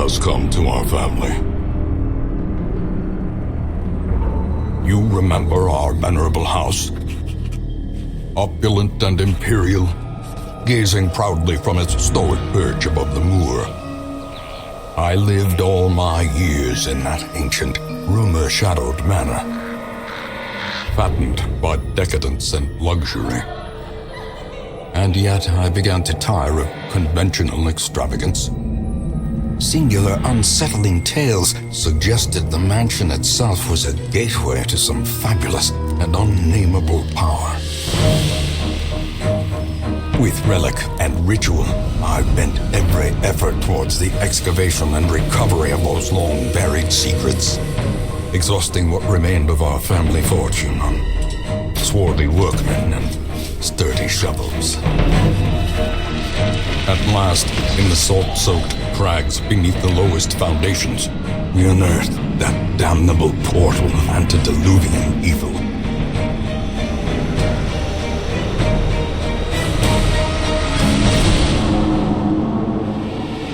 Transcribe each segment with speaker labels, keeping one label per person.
Speaker 1: has come to our family. You remember our venerable house? Opulent and imperial, gazing proudly from its stoic perch above the moor. I lived all my years in that ancient, rumor-shadowed manor, fattened by decadence and luxury. And yet I began to tire of conventional extravagance. Singular, unsettling tales suggested the mansion itself was a gateway to some fabulous and unnameable power. With relic and ritual, I bent every effort towards the excavation and recovery of those long-buried secrets, exhausting what remained of our family fortune on swarthy workmen and sturdy shovels. At last, in the salt-soaked crags beneath the lowest foundations, we unearthed that damnable portal of antediluvian evil.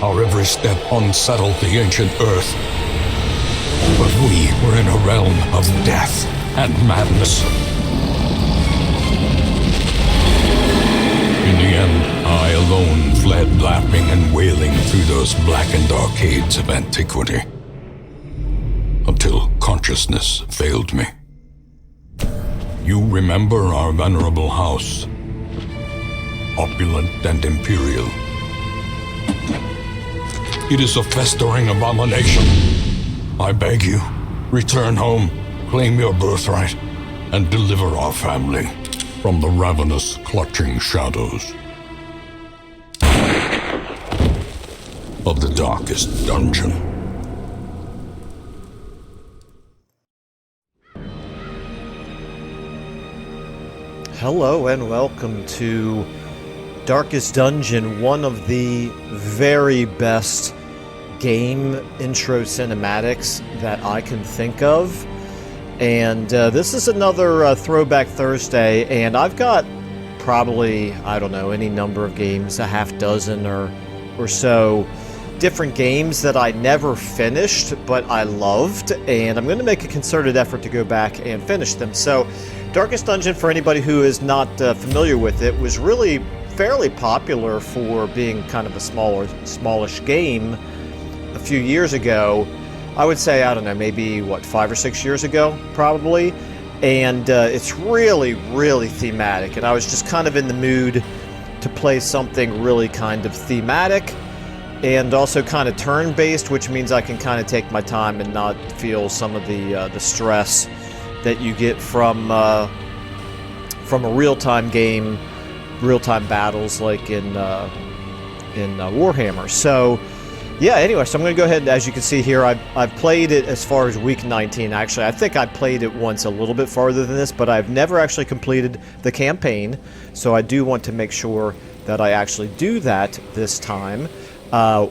Speaker 1: Our every step unsettled the ancient earth. But we were in a realm of death and madness. In the end, I alone fled laughing and wailing through those blackened arcades of antiquity, until consciousness failed me. You remember our venerable house, opulent and imperial. It is a festering abomination. I beg you, return home, claim your birthright, and deliver our family from the ravenous, clutching shadows of the darkest dungeon.
Speaker 2: Hello and welcome to Darkest Dungeon, one of the very best game intro cinematics that I can think of. And this is another Throwback Thursday, and I've got probably, I don't know, any number of games, a half dozen or so different games that I never finished, but I loved, and I'm going to make a concerted effort to go back and finish them. So, Darkest Dungeon, for anybody who is not familiar with it, was really fairly popular for being kind of a smallish game a few years ago. I would say, I don't know, maybe, 5 or 6 years ago, probably. And it's really, really thematic. And I was just kind of in the mood to play something really kind of thematic and also kind of turn-based, which means I can kind of take my time and not feel some of the stress that you get from a real-time game, real-time battles like in Warhammer. So, yeah, anyway, so I'm going to go ahead, as you can see here, I've played it as far as week 19. Actually, I think I played it once a little bit farther than this, but I've never actually completed the campaign, so I do want to make sure that I actually do that this time.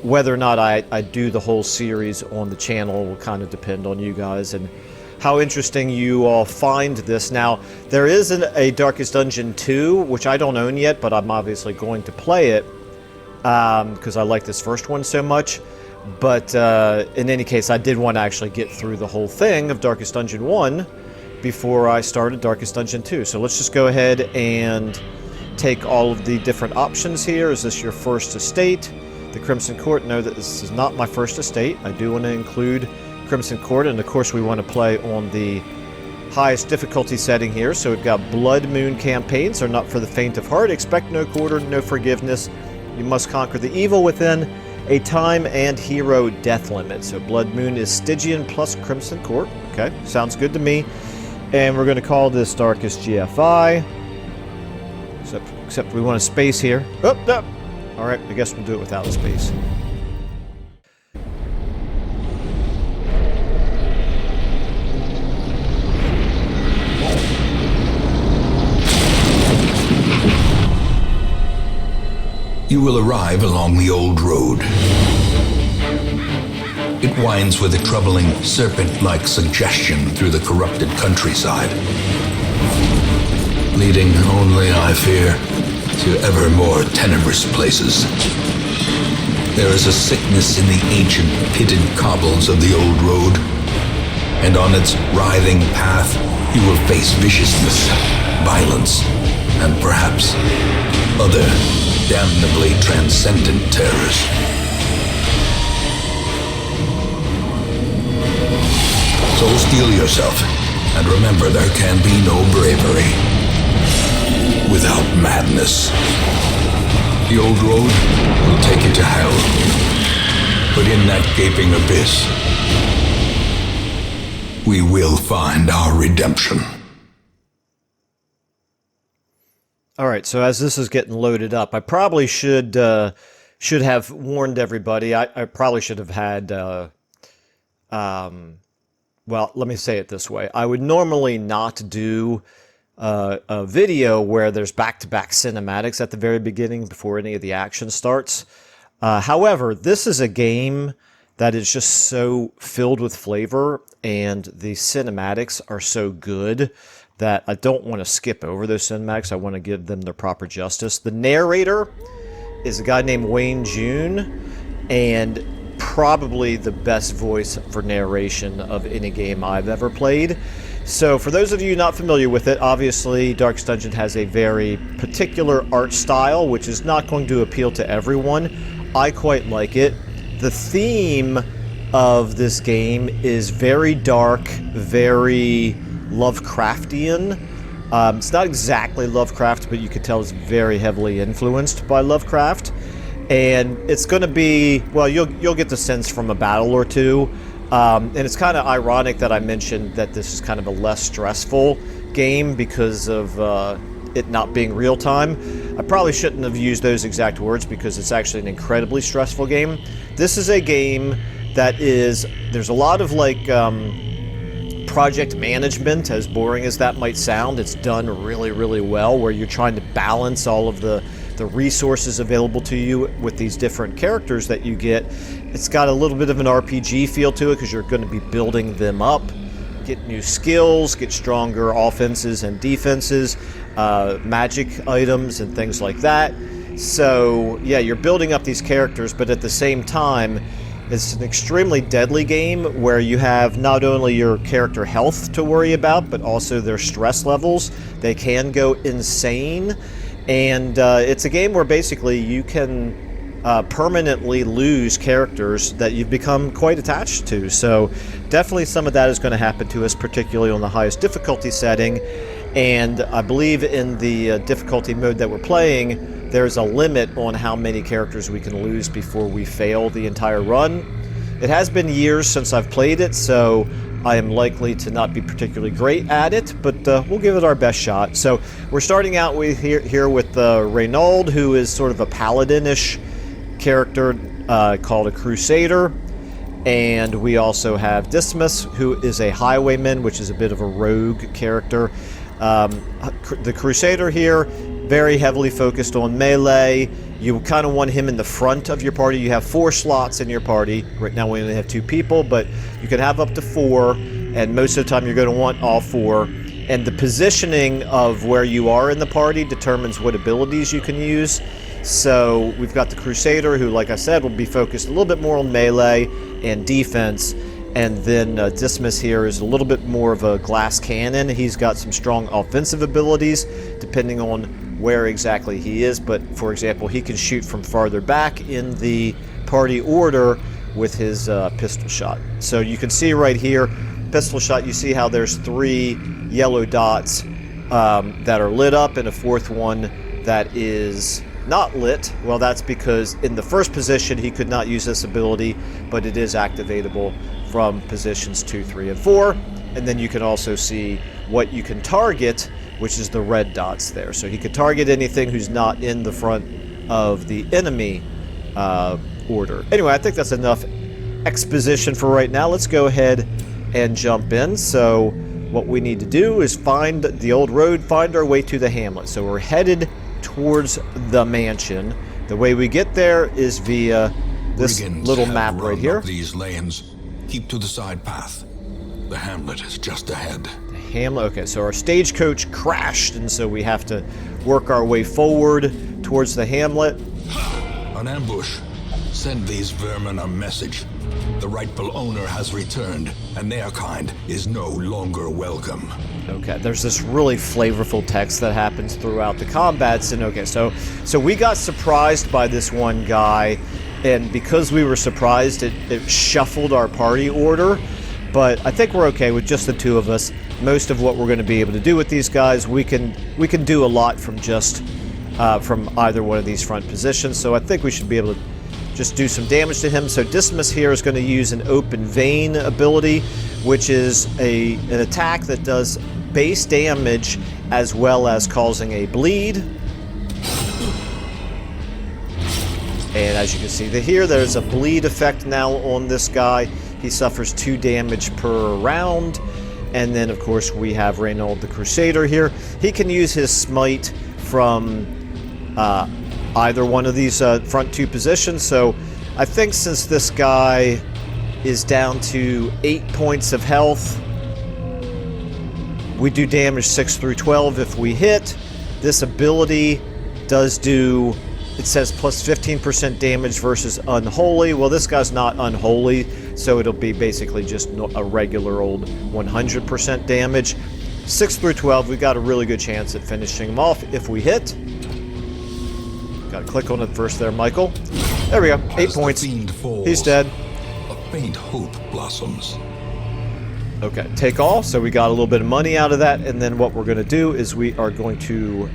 Speaker 2: Whether or not I do the whole series on the channel will kind of depend on you guys and how interesting you all find this. Now, there is a Darkest Dungeon 2, which I don't own yet, but I'm obviously going to play it, because I like this first one so much. But in any case, I did want to actually get through the whole thing of Darkest Dungeon 1 before I started Darkest Dungeon 2. So let's just go ahead and take all of the different options here. Is this your first estate? The Crimson Court? No, that this is not my first estate. I do want to include Crimson Court, and of course we want to play on the highest difficulty setting here. So we've got Blood Moon campaigns are not for the faint of heart. Expect no quarter, no forgiveness. You must conquer the evil within a time and hero death limit. So Blood Moon is Stygian plus Crimson Court. Okay, sounds good to me. And we're going to call this Darkest GFI. Except we want a space here. Oh, no. All right, I guess we'll do it without a space.
Speaker 1: You will arrive along the old road. It winds with a troubling, serpent-like suggestion through the corrupted countryside, leading only, I fear, to ever more tenebrous places. There is a sickness in the ancient pitted cobbles of the old road, and on its writhing path you will face viciousness, violence, and perhaps other damnably transcendent terrors. So steel yourself, and remember there can be no bravery without madness. The old road will take you to hell, but in that gaping abyss, we will find our redemption.
Speaker 2: All right, so as this is getting loaded up, I probably should have warned everybody. I probably should have had, well, let me say it this way. I would normally not do a video where there's back-to-back cinematics at the very beginning before any of the action starts. However, this is a game that is just so filled with flavor, and the cinematics are so good that I don't want to skip over those cinematics. I want to give them their proper justice. The narrator is a guy named Wayne June, and probably the best voice for narration of any game I've ever played. So for those of you not familiar with it, obviously Darkest Dungeon has a very particular art style, which is not going to appeal to everyone. I quite like it. The theme of this game is very dark, very Lovecraftian. It's not exactly Lovecraft, but you can tell it's very heavily influenced by Lovecraft. And it's going to be, well, you'll get the sense from a battle or two. And it's kind of ironic that I mentioned that this is kind of a less stressful game because of it not being real time. I probably shouldn't have used those exact words because it's actually an incredibly stressful game. This is a game that is, there's a lot of like project management, as boring as that might sound. It's done really, really well, where you're trying to balance all of the resources available to you with these different characters that you get. It's got a little bit of an RPG feel to it because you're going to be building them up, get new skills, get stronger offenses and defenses, magic items and things like that. So yeah, you're building up these characters, but at the same time, it's an extremely deadly game where you have not only your character health to worry about, but also their stress levels. They can go insane. And it's a game where basically you can permanently lose characters that you've become quite attached to. So definitely some of that is going to happen to us, particularly on the highest difficulty setting. And I believe in the difficulty mode that we're playing, there's a limit on how many characters we can lose before we fail the entire run. It has been years since I've played it, so I am likely to not be particularly great at it, but we'll give it our best shot. So we're starting out with here with Reynold, who is sort of a paladin-ish character called a Crusader. And we also have Dismas, who is a highwayman, which is a bit of a rogue character. The Crusader here, very heavily focused on melee. You kind of want him in the front of your party. You have 4 slots in your party. Right now we only have 2 people, but you can have up to 4, and most of the time you're going to want all 4. And the positioning of where you are in the party determines what abilities you can use. So we've got the Crusader, who, like I said, will be focused a little bit more on melee and defense. And then Dismas here is a little bit more of a glass cannon. He's got some strong offensive abilities, depending on where exactly he is. But, for example, he can shoot from farther back in the party order with his pistol shot. So you can see right here, pistol shot, you see how there's 3 yellow dots that are lit up and a 4th one that is not lit. Well, that's because in the first position he could not use this ability, but it is activatable from positions 2, 3, and 4. And then you can also see what you can target, which is the red dots there. So he could target anything who's not in the front of the enemy order. Anyway, I think that's enough exposition for right now. Let's go ahead and jump in. So what we need to do is find the old road, find our way to the hamlet. So we're headed towards the mansion. The way we get there is via this little map right here.
Speaker 1: These lanes. Keep to the side path. The hamlet is just ahead.
Speaker 2: The hamlet. Okay, so our stagecoach crashed, and so we have to work our way forward towards the hamlet.
Speaker 1: An ambush.
Speaker 3: Send these vermin a message. The rightful owner has returned, and their kind is no longer welcome.
Speaker 2: Okay, there's this really flavorful text that happens throughout the combats, and okay, so we got surprised by this one guy, and because we were surprised, it shuffled our party order, but I think we're okay with just the two of us. Most of what we're going to be able to do with these guys, we can do a lot from just from either one of these front positions, so I think we should be able to just do some damage to him. So Dismas here is going to use an Open Vein ability, which is an attack that does base damage as well as causing a bleed. And as you can see here, there's a bleed effect now on this guy. He suffers 2 damage per round. And then, of course, we have Reynold the Crusader here. He can use his smite from either one of these front 2 positions. So I think since this guy is down to 8 points of health, we do damage 6 through 12 if we hit. This ability does do, it says plus 15% damage versus unholy. Well, this guy's not unholy, so it'll be basically just a regular old 100% damage. 6 through 12, we've got a really good chance at finishing him off if we hit. Gotta click on it first there, Michael. There we go, 8 points. He's dead.
Speaker 3: A faint hope blossoms.
Speaker 2: Okay, take all. So we got a little bit of money out of that, and then what we're going to do is we are going to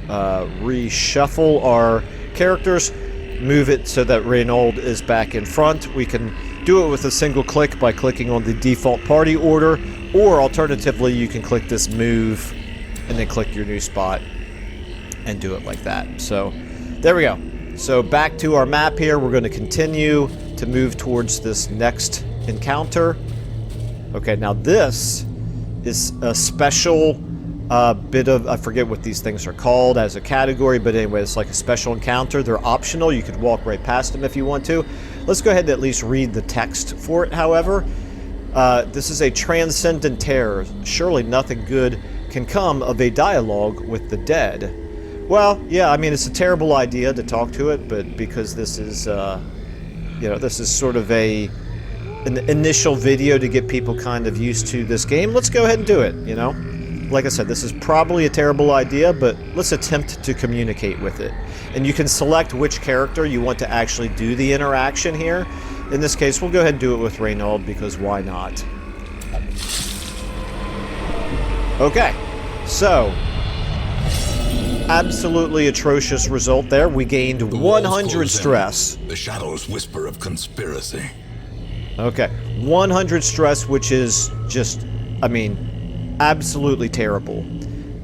Speaker 2: reshuffle our characters, move it so that Reynold is back in front. We can do it with a single click by clicking on the default party order, or alternatively, you can click this move and then click your new spot and do it like that. So there we go. So back to our map here. We're going to continue to move towards this next encounter. Okay, now this is a special bit of, I forget what these things are called as a category, but anyway, it's like a special encounter. They're optional. You could walk right past them if you want to. Let's go ahead and at least read the text for it, however. This is a transcendent terror. Surely nothing good can come of a dialogue with the dead. Well, yeah, I mean, it's a terrible idea to talk to it, but because this is, you know, this is sort of an initial video to get people kind of used to this game, let's go ahead and do it, you know? Like I said, this is probably a terrible idea, but let's attempt to communicate with it. And you can select which character you want to actually do the interaction here. In this case, we'll go ahead and do it with Reynold, because why not? Okay, so absolutely atrocious result there. We gained 100 stress.
Speaker 3: The shadows whisper of conspiracy.
Speaker 2: Okay, 100 stress, which is just, I mean, absolutely terrible.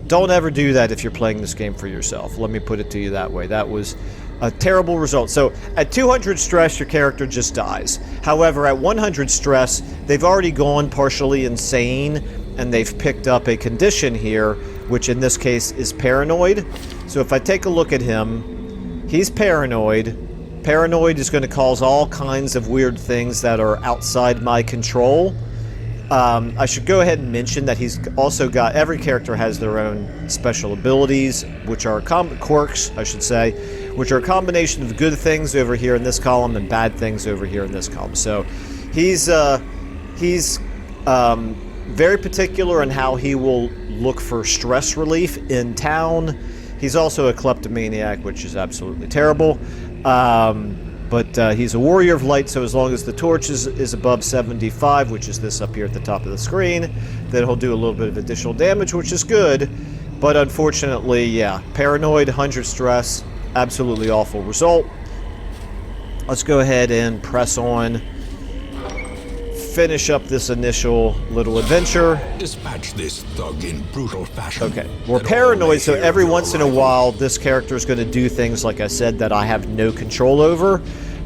Speaker 2: Don't ever do that if you're playing this game for yourself. Let me put it to you that way. That was a terrible result. So at 200 stress, your character just dies. However, at 100 stress, they've already gone partially insane, and they've picked up a condition here, which in this case is paranoid. So if I take a look at him, he's paranoid. Paranoid is going to cause all kinds of weird things that are outside my control. I should go ahead and mention that he's also got, every character has their own special abilities, which are quirks, I should say, which are a combination of good things over here in this column and bad things over here in this column. So he's very particular in how he will look for stress relief in town. He's also a kleptomaniac, which is absolutely terrible. But he's a warrior of light, so as long as the torch is above 75, which is this up here at the top of the screen, then he'll do a little bit of additional damage, which is good. But unfortunately, yeah, paranoid, 100 stress, absolutely awful result. Let's go ahead and press on. Finish up this initial little adventure.
Speaker 3: Dispatch this thug in brutal fashion.
Speaker 2: Okay, we're paranoid, so every once in a while this character is going to do things, like I said, that I have no control over.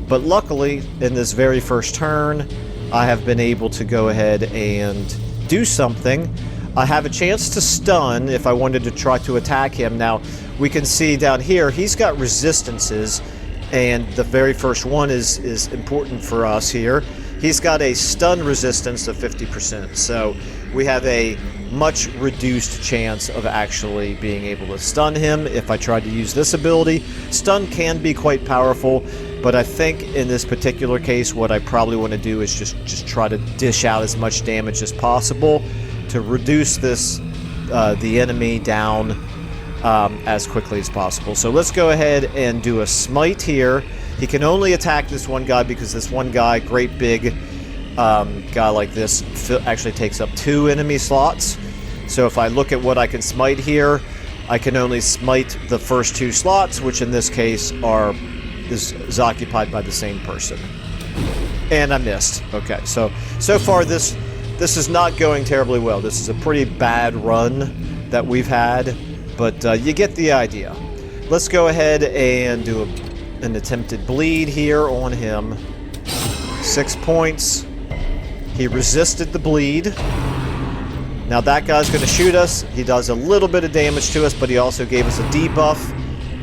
Speaker 2: But luckily, in this very first turn, I have been able to go ahead and do something. I have a chance to stun if I wanted to try to attack him. Now, we can see down here, he's got resistances, and the very first one is important for us here. He's got a stun resistance of 50%, so we have a much reduced chance of actually being able to stun him if I tried to use this ability. Stun can be quite powerful, but I think in this particular case what I probably want to do is just try to dish out as much damage as possible to reduce this the enemy down as quickly as possible. So let's go ahead and do a smite here. He can only attack this one guy because this one guy, great big guy like this, actually takes up 2 enemy slots. So if I look at what I can smite here, I can only smite the first 2 slots, which in this case is occupied by the same person. And I missed. Okay, so far this is not going terribly well. This is a pretty bad run that we've had, but you get the idea. Let's go ahead and do an attempted bleed here on him. 6 points. He resisted the bleed. Now that guy's going to shoot us. He does a little bit of damage to us, but he also gave us a debuff.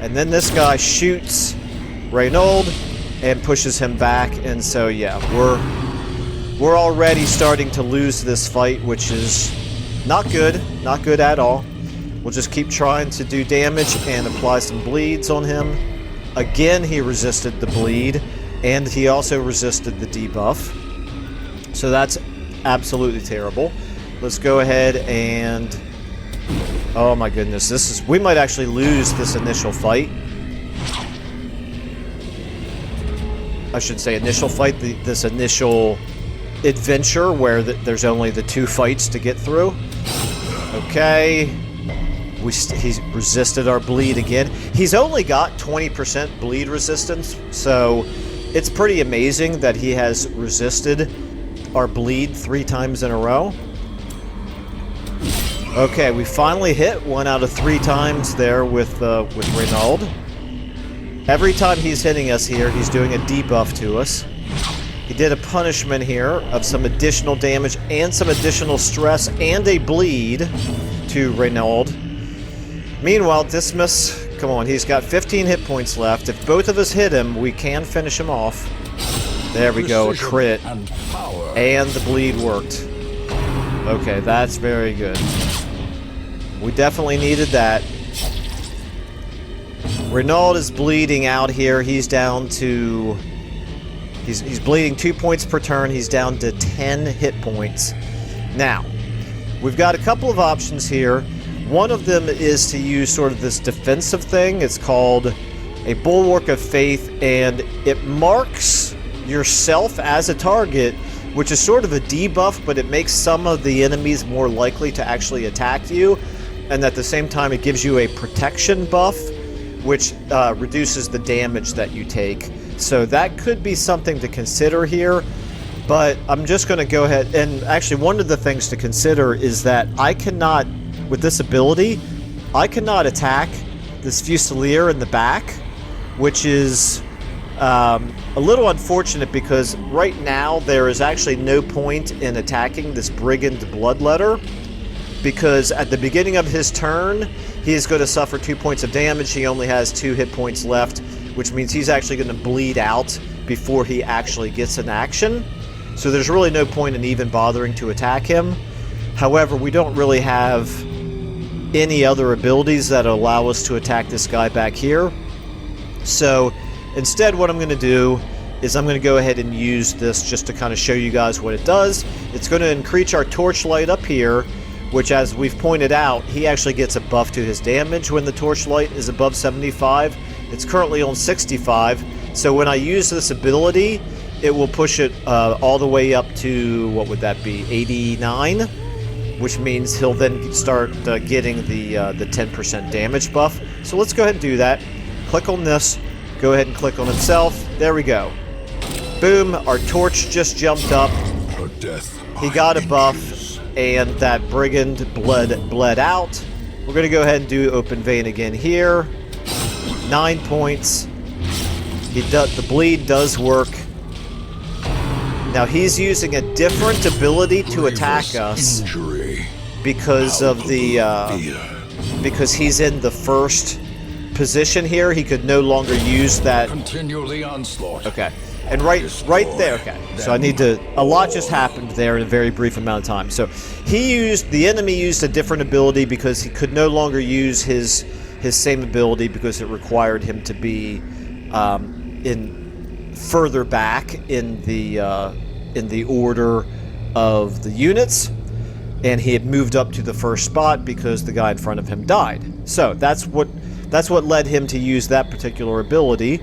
Speaker 2: And then this guy shoots Reynold and pushes him back. And so yeah, we're already starting to lose this fight, which is not good. Not good at all. We'll just keep trying to do damage and apply some bleeds on him. Again, he resisted the bleed, and he also resisted the debuff. So that's absolutely terrible. Let's go ahead and... oh my goodness, we might actually lose this initial fight. I should say initial fight, this initial adventure where there's only the 2 fights to get through. Okay. He's resisted our bleed again. He's only got 20% bleed resistance, so it's pretty amazing that he has resisted our bleed 3 times in a row. Okay, we finally hit 1 out of 3 times there with Reynold. Every time he's hitting us here, he's doing a debuff to us. He did a punishment here of some additional damage and some additional stress and a bleed to Reynold. Meanwhile, Dismas, come on, he's got 15 hit points left. If both of us hit him, we can finish him off. There we go, a crit. And the bleed worked. Okay, that's very good. We definitely needed that. Reynold is bleeding out here. He's down to... He's bleeding 2 points per turn. He's down to 10 hit points. Now, we've got a couple of options here. One of them is to use sort of this defensive thing. It's called a Bulwark of Faith, and it marks yourself as a target, which is sort of a debuff, but it makes some of the enemies more likely to actually attack you. And at the same time, it gives you a protection buff, which reduces the damage that you take. So that could be something to consider here. But I'm just going to go ahead, and actually one of the things to consider is that I cannot, with this ability, I cannot attack this Fusilier in the back, which is a little unfortunate because right now there is actually no point in attacking this Brigand Bloodletter, because at the beginning of his turn, he is going to suffer 2 points of damage. He only has 2 hit points left, which means he's actually going to bleed out before he actually gets an action. So there's really no point in even bothering to attack him. However, we don't really have any other abilities that allow us to attack this guy back here. So instead, what I'm going to do is I'm going to go ahead and use this just to kind of show you guys what it does. It's going to increase our torchlight up here, which, as we've pointed out, he actually gets a buff to his damage when the torchlight is above 75. It's currently on 65, so when I use this ability, it will push it all the way up to, what would that be, 89? Which means he'll then start getting the 10% damage buff. So let's go ahead and do that. Click on this, go ahead and click on itself. There we go. Boom, our torch just jumped up. He got a buff, and that Brigand bled out. We're going to go ahead and do Open Vein again here. 9 points. The bleed does work. Now he's using a different ability to attack us because of the because he's in the first position here, he could no longer use that.
Speaker 3: Continue the onslaught.
Speaker 2: Okay. And right there, okay. So I need to, a lot just happened there in a very brief amount of time. So the enemy used a different ability because he could no longer use his same ability because it required him to be in further back in the order of the units, and he had moved up to the first spot because the guy in front of him died. So that's what led him to use that particular ability,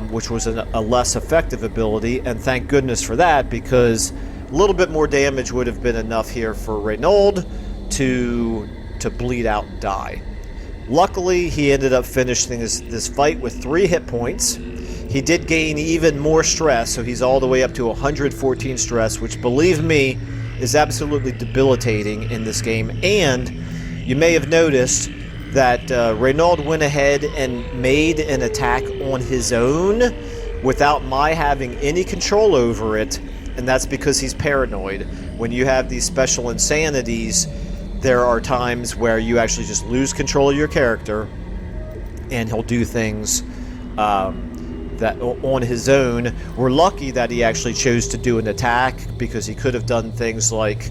Speaker 2: which was a less effective ability, and thank goodness for that, because a little bit more damage would have been enough here for Reynold to bleed out and die. Luckily, he ended up finishing this fight with 3 hit points. He did gain even more stress, so he's all the way up to 114 stress, which, believe me, is absolutely debilitating in this game. And you may have noticed that Reynold went ahead and made an attack on his own without my having any control over it, and that's because he's paranoid. When you have these special insanities, there are times where you actually just lose control of your character, and he'll do things that on his own. We're lucky that he actually chose to do an attack, because he could have done things like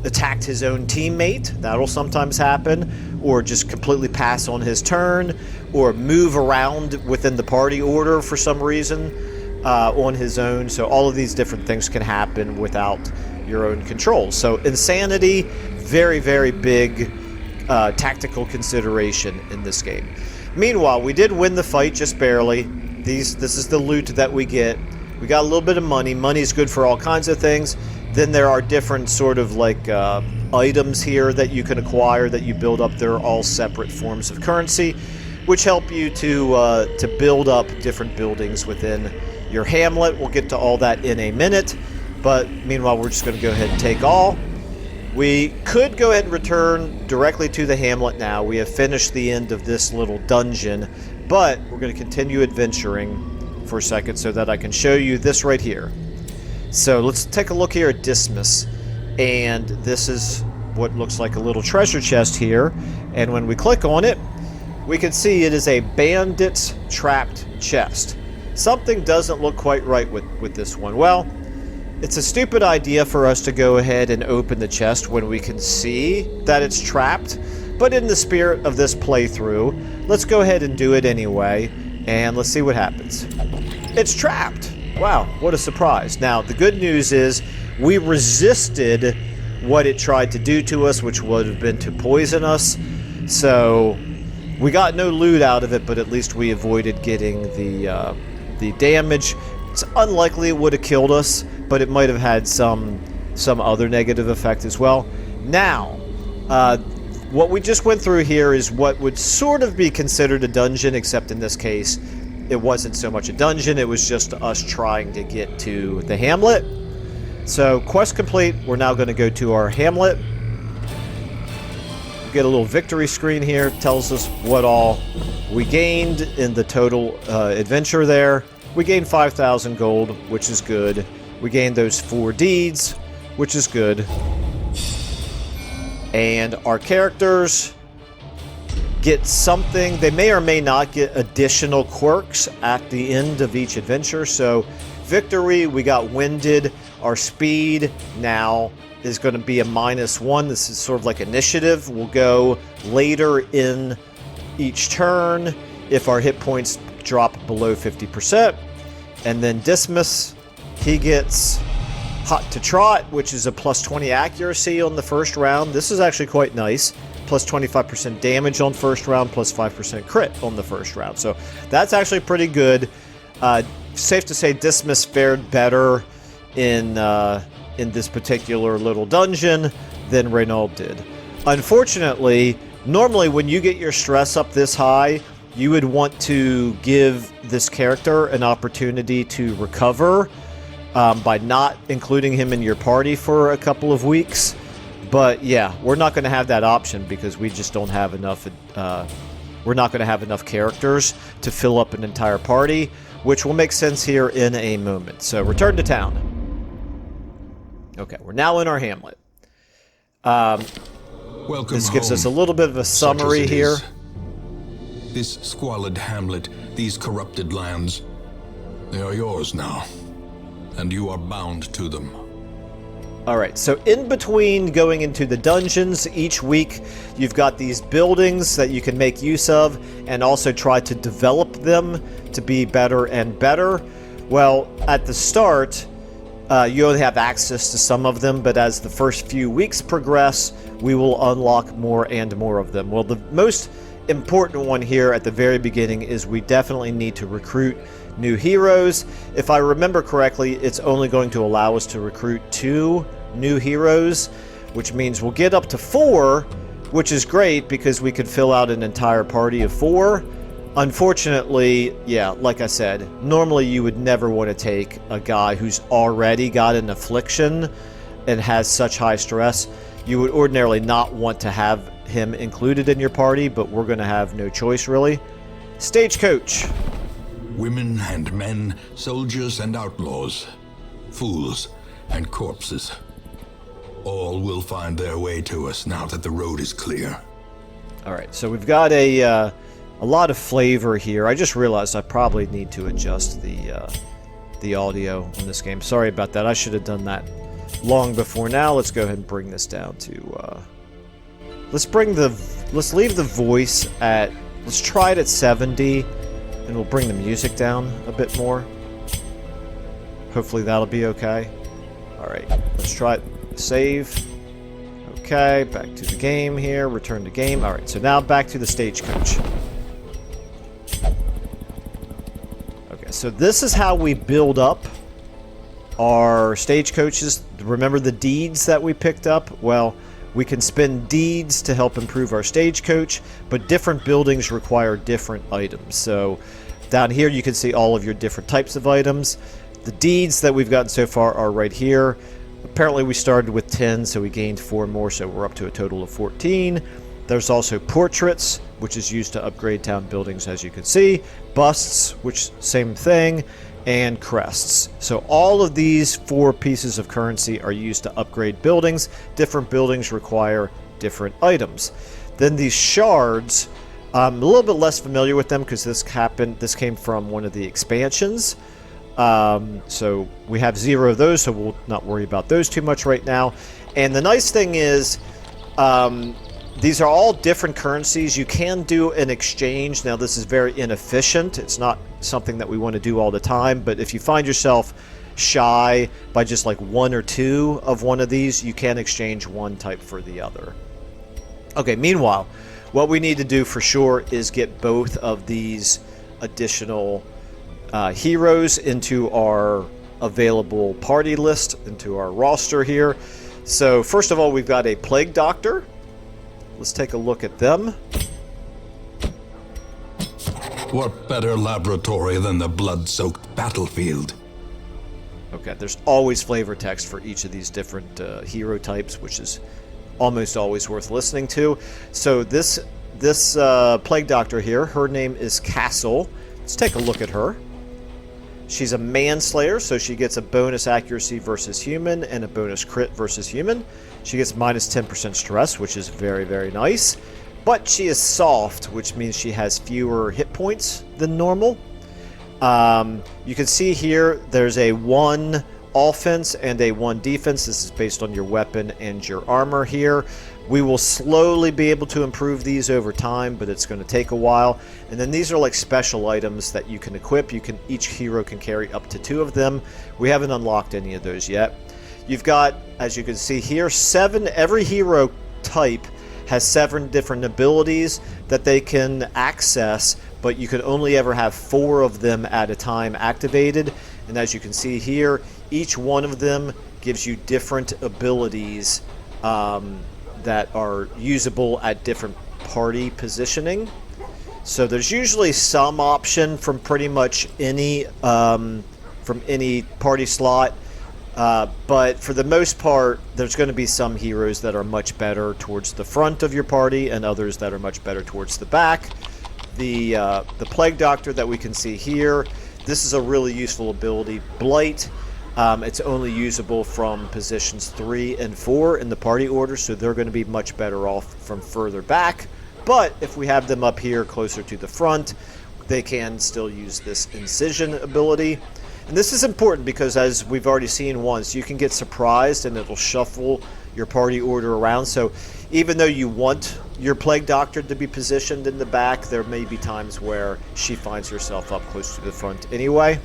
Speaker 2: attacked his own teammate. That'll sometimes happen, or just completely pass on his turn, or move around within the party order for some reason on his own. So all of these different things can happen without your own control. So insanity, very, very big tactical consideration in this game. Meanwhile, we did win the fight just barely. This is the loot that we get. We got a little bit of money. Money's good for all kinds of things. Then there are different sort of like items here that you can acquire that you build up. They're all separate forms of currency, which help you to build up different buildings within your hamlet. We'll get to all that in a minute, but meanwhile, we're just going to go ahead and take all. We could go ahead and return directly to the hamlet now. We have finished the end of this little dungeon, but we're going to continue adventuring for a second so that I can show you this right here. So let's take a look here at Dismas, and this is what looks like a little treasure chest here, and when we click on it, we can see it is a bandit's trapped chest. Something doesn't look quite right with this one. Well, it's a stupid idea for us to go ahead and open the chest when we can see that it's trapped, but in the spirit of this playthrough, let's go ahead and do it anyway, and let's see what happens. It's trapped! Wow, what a surprise. Now, the good news is we resisted what it tried to do to us, which would have been to poison us, so we got no loot out of it, but at least we avoided getting the damage. It's unlikely it would have killed us, but it might have had some other negative effect as well. Now, what we just went through here is what would sort of be considered a dungeon, except in this case, it wasn't so much a dungeon, it was just us trying to get to the hamlet. So, quest complete, we're now going to go to our hamlet. We get a little victory screen here, tells us what all we gained in the total adventure there. We gained 5,000 gold, which is good. We gained those 4 deeds, which is good. And our characters get something. They may or may not get additional quirks at the end of each adventure. So, victory, we got winded. Our speed now is going to be a -1. This is sort of like initiative. We'll go later in each turn if our hit points drop below 50%. And then Dismas, he gets Hot to Trot, which is a +20 accuracy on the first round. This is actually quite nice. Plus 25% damage on first round, plus 5% crit on the first round. So that's actually pretty good. Safe to say Dismas fared better in this particular little dungeon than Reynold did. Unfortunately, normally when you get your stress up this high, you would want to give this character an opportunity to recover by not including him in your party for a couple of weeks. But yeah, we're not going to have that option because we just don't have enough. We're not going to have enough characters to fill up an entire party, which will make sense here in a moment. So return to town. Okay, we're now in our hamlet.
Speaker 3: Welcome
Speaker 2: this gives
Speaker 3: home,
Speaker 2: us a little bit of a summary here.
Speaker 3: This squalid hamlet, these corrupted lands, they are yours now. And you are bound to them.
Speaker 2: Alright, so in between going into the dungeons each week, you've got these buildings that you can make use of and also try to develop them to be better and better. Well, at the start, you only have access to some of them, but as the first few weeks progress, we will unlock more and more of them. Well, the most important one here at the very beginning is we definitely need to recruit new heroes. If I remember correctly, it's only going to allow us to recruit 2 new heroes, which means we'll get up to 4, which is great because we could fill out an entire party of 4. Unfortunately, yeah, like I said, normally you would never want to take a guy who's already got an affliction and has such high stress. You would ordinarily not want to have him included in your party, but we're going to have no choice, really. Stagecoach.
Speaker 3: Women and men, soldiers and outlaws, fools and corpses. All will find their way to us now that the road is clear.
Speaker 2: Alright, so we've got a lot of flavor here. I just realized I probably need to adjust the audio in this game. Sorry about that. I should have done that long before now. Let's go ahead and bring this down to... Let's leave the voice at... Let's try it at 70, and we'll bring the music down a bit more. Hopefully that'll be okay. Alright, let's try it. Save. Okay, back to the game here. Return to game. Alright, so now back to the stagecoach. Okay, so this is how we build up our stagecoaches. Remember the deeds that we picked up? Well, we can spend deeds to help improve our stagecoach, but different buildings require different items. So down here you can see all of your different types of items. The deeds that we've gotten so far are right here. Apparently we started with 10, so we gained 4 more, so we're up to a total of 14. There's also portraits, which is used to upgrade town buildings, as you can see. Busts, which same thing, and crests. So all of these 4 pieces of currency are used to upgrade buildings. Different buildings require different items. Then these shards, I'm a little bit less familiar with them because this came from one of the expansions. So we have 0 of those, so we'll not worry about those too much right now. And the nice thing is, these are all different currencies. You can do an exchange. Now, this is very inefficient. It's not something that we want to do all the time, but if you find yourself shy by just like 1 or 2 of one of these, you can exchange one type for the other. Okay, meanwhile, what we need to do for sure is get both of these additional heroes into our available party list, into our roster here. So first of all, we've got a Plague Doctor. Let's take a look at them.
Speaker 3: What better laboratory than the blood-soaked battlefield?
Speaker 2: Okay, there's always flavor text for each of these different hero types, which is almost always worth listening to. So this Plague Doctor here, her name is Castle. Let's take a look at her. She's a manslayer, so she gets a bonus accuracy versus human and a bonus crit versus human. She gets minus 10% stress, which is very, very nice. But she is soft, which means she has fewer hit points than normal. You can see here there's a 1 offense and a 1 defense. This is based on your weapon and your armor here. We will slowly be able to improve these over time, but it's going to take a while. And then these are like special items that you can equip. Each hero can carry up to 2 of them. We haven't unlocked any of those yet. You've got, as you can see here, 7. Every hero type has 7 different abilities that they can access, but you can only ever have 4 of them at a time activated. And as you can see here, each one of them gives you different abilities that are usable at different party positioning. So there's usually some option from pretty much any party slot, but for the most part, there's going to be some heroes that are much better towards the front of your party and others that are much better towards the back. The Plague Doctor that we can see here, this is a really useful ability. Blight. It's only usable from positions 3 and 4 in the party order, so they're going to be much better off from further back But if we have them up here closer to the front, they can still use this incision ability. And this is important because, as we've already seen once, you can get surprised and it'll shuffle your party order around. So even though you want your Plague Doctor to be positioned in the back, there may be times where she finds herself up close to the front anyway.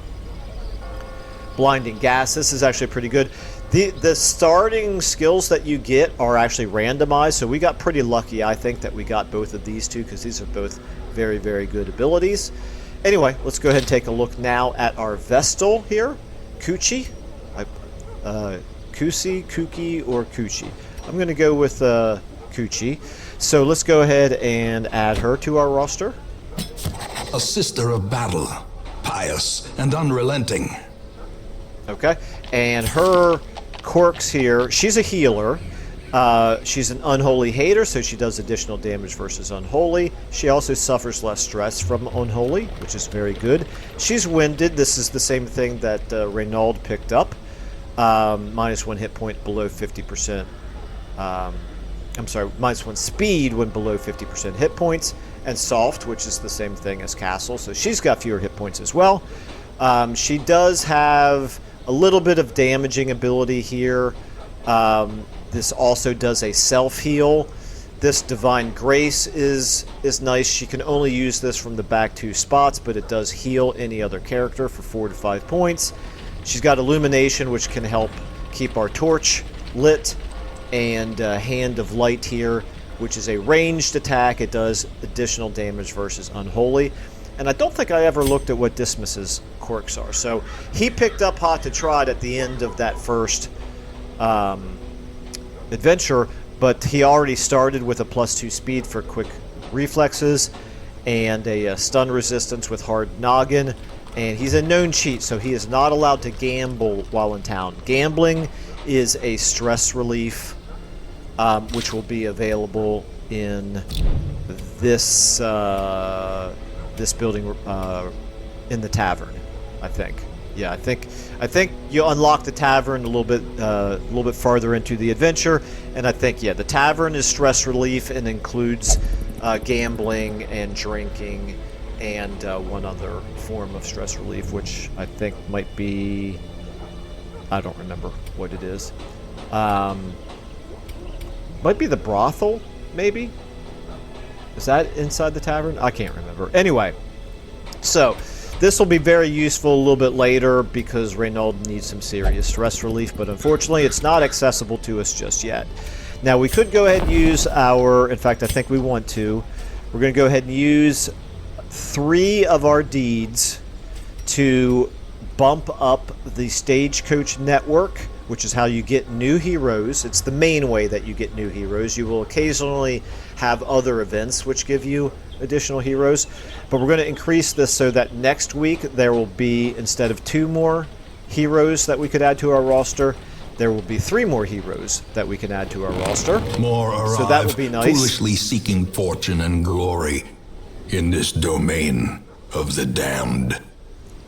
Speaker 2: Blinding Gas, this is actually pretty good. The starting skills that you get are actually randomized, so we got pretty lucky, I think, that we got both of these two, because these are both very, very good abilities. Anyway, let's go ahead and take a look now at our Vestal here. Kuchi. Kusi, Kuki, or Kuchi. I'm going to go with Kuchi. So let's go ahead and add her to our roster.
Speaker 3: A sister of battle, pious and unrelenting.
Speaker 2: Okay, and her quirks here, she's a healer. She's an Unholy Hater, so she does additional damage versus Unholy. She also suffers less stress from Unholy, which is very good. She's Winded. This is the same thing that Reynald picked up. -1 hit point below 50%. I'm sorry, -1 speed when below 50% hit points. And Soft, which is the same thing as Castle, so she's got fewer hit points as well. She does have a little bit of damaging ability here. This also does a self-heal. This Divine Grace is nice. She can only use this from the back 2 spots, but it does heal any other character for 4 to 5 points. She's got Illumination, which can help keep our torch lit, and Hand of Light here, which is a ranged attack. It does additional damage versus Unholy. And I don't think I ever looked at what Dismas's quirks are. So he picked up Hot to Trot at the end of that first adventure, but he already started with a +2 speed for quick reflexes and a stun resistance with hard noggin. And he's a known cheat, so he is not allowed to gamble while in town. Gambling is a stress relief, which will be available in this this building in the tavern, I think. Yeah, I think you unlock the tavern a little bit farther into the adventure, and I think, yeah, the tavern is stress relief and includes gambling and drinking and one other form of stress relief, which I think might be, I don't remember what it is. Might be the brothel, maybe? Is that inside the tavern? I can't remember. Anyway, so this will be very useful a little bit later because Reynald needs some serious stress relief, but unfortunately it's not accessible to us just yet. Now we could go ahead and use our, in fact I think we want to, we're going to go ahead and use 3 of our deeds to bump up the Stagecoach network, which is how you get new heroes. It's the main way that you get new heroes. You will occasionally have other events which give you additional heroes, but we're going to increase this so that next week there will be, instead of 2 more heroes that we could add to our roster, there will be 3 more heroes that we can add to our roster.
Speaker 3: More arrive,
Speaker 2: so that would be nice.
Speaker 3: Foolishly seeking fortune and glory in this domain of the damned.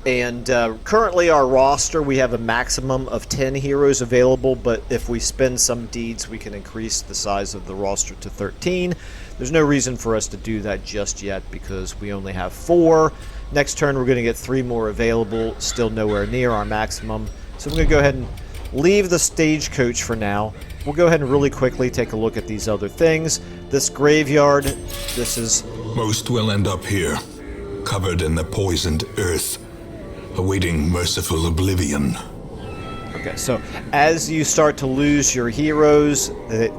Speaker 2: And currently our roster, we have a maximum of 10 heroes available, but if we spend some deeds, we can increase the size of the roster to 13. There's no reason for us to do that just yet because we only have 4. Next turn, we're going to get 3 more available, still nowhere near our maximum. So I'm going to go ahead and leave the Stagecoach for now. We'll go ahead and really quickly take a look at these other things. This graveyard, this is...
Speaker 3: Most will end up here, covered in the poisoned earth, awaiting merciful oblivion.
Speaker 2: Okay, so as you start to lose your heroes,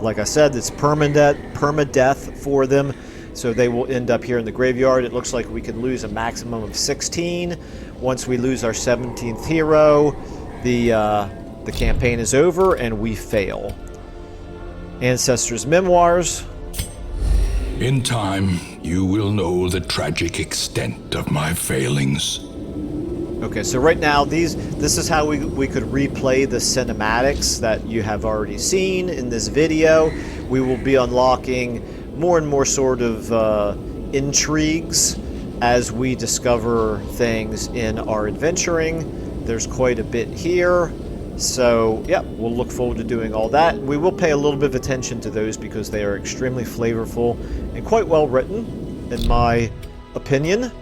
Speaker 2: like I said, it's permadeath for them, so they will end up here in the graveyard. It looks like we can lose a maximum of 16. Once we lose our 17th hero, the campaign is over and we fail. Ancestors' Memoirs.
Speaker 3: In time, you will know the tragic extent of my failings.
Speaker 2: Okay, so right now, this is how we could replay the cinematics that you have already seen in this video. We will be unlocking more and more sort of intrigues as we discover things in our adventuring. There's quite a bit here. So, yeah, we'll look forward to doing all that. We will pay a little bit of attention to those because they are extremely flavorful and quite well written, in my opinion.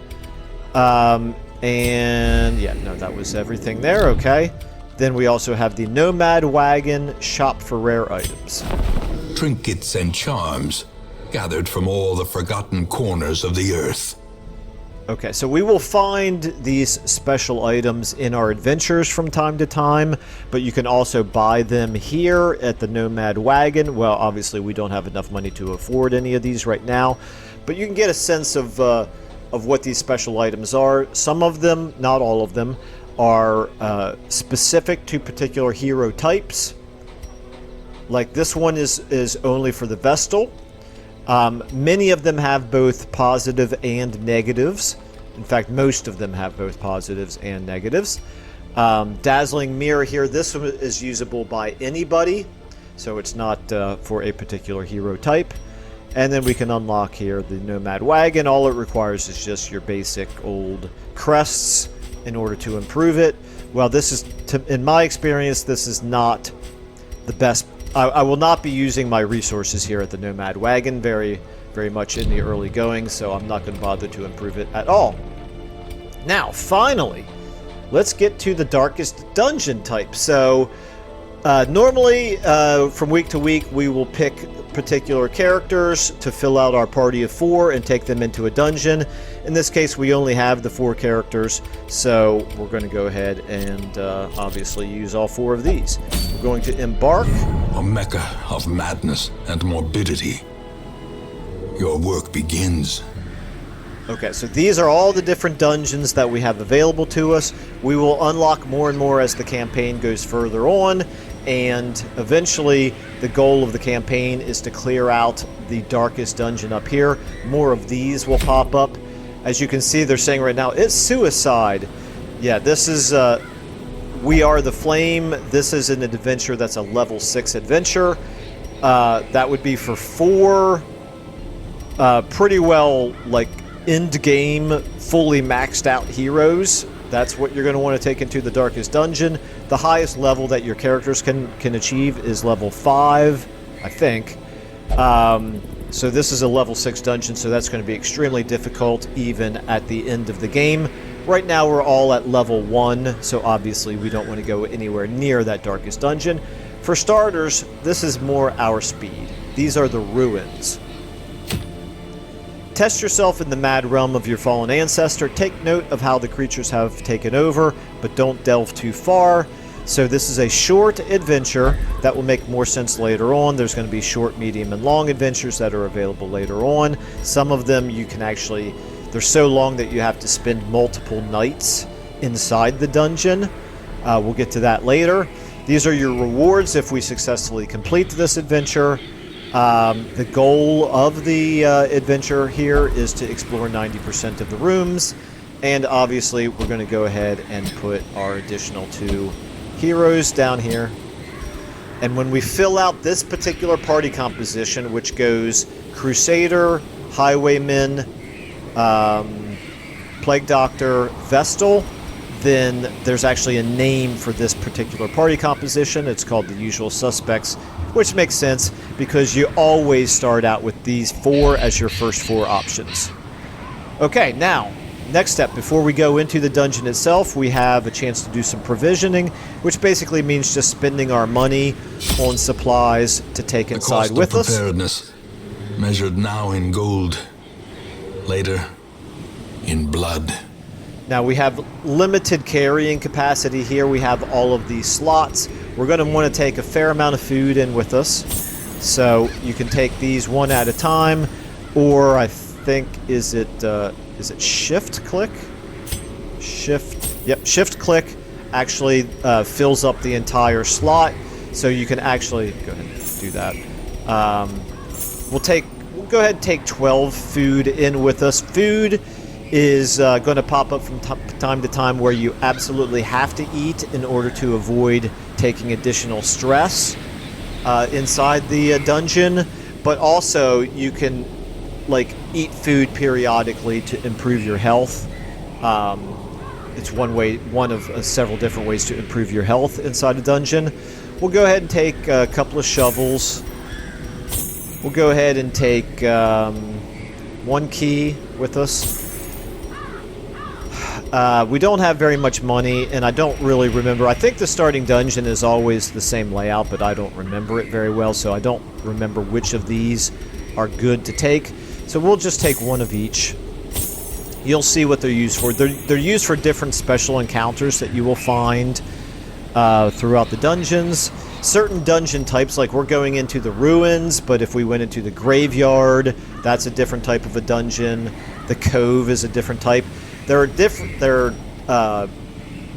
Speaker 2: And, yeah, no, that was everything there, okay. Then we also have the Nomad Wagon Shop for Rare Items.
Speaker 3: Trinkets and charms gathered from all the forgotten corners of the earth.
Speaker 2: Okay, so we will find these special items in our adventures from time to time, but you can also buy them here at the Nomad Wagon. Well, obviously we don't have enough money to afford any of these right now, but you can get a sense of what these special items are. Some of them, not all of them, are specific to particular hero types. Like this one is only for the Vestal. Many of them have both positive and negatives. In fact, most of them have both positives and negatives. Dazzling Mirror here, this one is usable by anybody, so it's not for a particular hero type. And then we can unlock here the Nomad Wagon. All it requires is just your basic old crests in order to improve it. Well, this is, in my experience, this is not the best. I will not be using my resources here at the Nomad Wagon very much in the early going, so I'm not going to bother to improve it at all. Now, finally, let's get to the darkest dungeon type. So, normally, from week to week, we will pick particular characters to fill out our party of 4 and take them into a dungeon. In this case, we only have the 4 characters, so we're going to go ahead and obviously use all 4 of these. We're going to embark.
Speaker 3: A mecca of madness and morbidity. Your work begins.
Speaker 2: Okay, so these are all the different dungeons that we have available to us. We will unlock more and more as the campaign goes further on, and eventually the goal of the campaign is to clear out the darkest dungeon up here. More of these will pop up. As you can see, they're saying right now, it's suicide. Yeah, this is We Are the Flame. This is an adventure that's a level 6 adventure. That would be for 4 pretty well, like, end-game, fully maxed out heroes. That's what you're going to want to take into the darkest dungeon. The highest level that your characters can achieve is level 5, I think. So this is a level 6 dungeon, so that's going to be extremely difficult even at the end of the game. Right now we're all at level 1, so obviously we don't want to go anywhere near that darkest dungeon. For starters, this is more our speed. These are the ruins. Test yourself in the mad realm of your fallen ancestor. Take note of how the creatures have taken over, but don't delve too far. So this is a short adventure that will make more sense later on. There's going to be short, medium, and long adventures that are available later on. Some of them you can actually... They're so long that you have to spend multiple nights inside the dungeon. We'll get to that later. These are your rewards if we successfully complete this adventure. The goal of the adventure here is to explore 90% of the rooms, and obviously we're going to go ahead and put our additional 2 heroes down here. And when we fill out this particular party composition, which goes Crusader, Highwayman, Plague Doctor, Vestal, then there's actually a name for this particular party composition. It's called the Usual Suspects, which makes sense because you always start out with these 4 as your first 4 options. Okay, now, next step, before we go into the dungeon itself, we have a chance to do some provisioning, which basically means just spending our money on supplies to take inside with us.
Speaker 3: The cost of preparedness, measured now in gold, later in blood.
Speaker 2: Now we have limited carrying capacity here. We have all of these slots. We're going to want to take a fair amount of food in with us. So you can take these one at a time, or I think, is it shift click? Shift click actually fills up the entire slot. So you can actually, go ahead and do that. We'll go ahead and take 12 food in with us. Food is going to pop up from time to time where you absolutely have to eat in order to avoid taking additional stress inside the dungeon, but also you can eat food periodically to improve your health. it's one of several different ways to improve your health inside a dungeon. We'll go ahead and take a couple of shovels. We'll go ahead and take one key with us. We don't have very much money, and I don't really remember. I think the starting dungeon is always the same layout, but I don't remember it very well, so I don't remember which of these are good to take. So we'll just take one of each. You'll see what they're used for. They're used for different special encounters that you will find throughout the dungeons. Certain dungeon types, like we're going into the ruins, but if we went into the graveyard, that's a different type of a dungeon. The cove is a different type. There are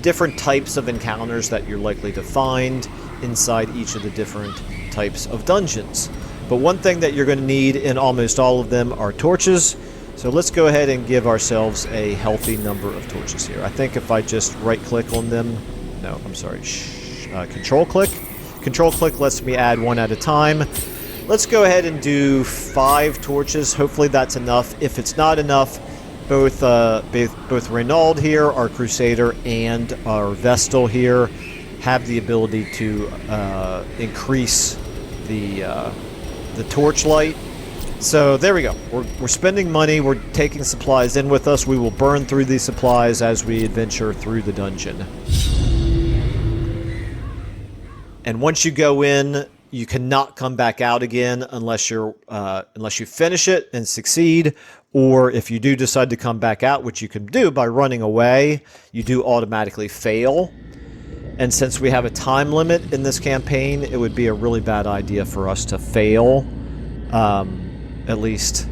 Speaker 2: different types of encounters that you're likely to find inside each of the different types of dungeons. But one thing that you're going to need in almost all of them are torches. So let's go ahead and give ourselves a healthy number of torches here. I think if I just right-click on them... No, I'm sorry. Control-click. Control-click lets me add one at a time. Let's go ahead and do 5 torches. Hopefully that's enough. If it's not enough, both Reynald here, our Crusader, and our Vestal here have the ability to increase the torchlight. So there we go. We're spending money. We're taking supplies in with us. We will burn through these supplies as we adventure through the dungeon. And once you go in, you cannot come back out again unless you finish it and succeed, or if you do decide to come back out, which you can do by running away, you do automatically fail. And since we have a time limit in this campaign, it would be a really bad idea for us to fail. At least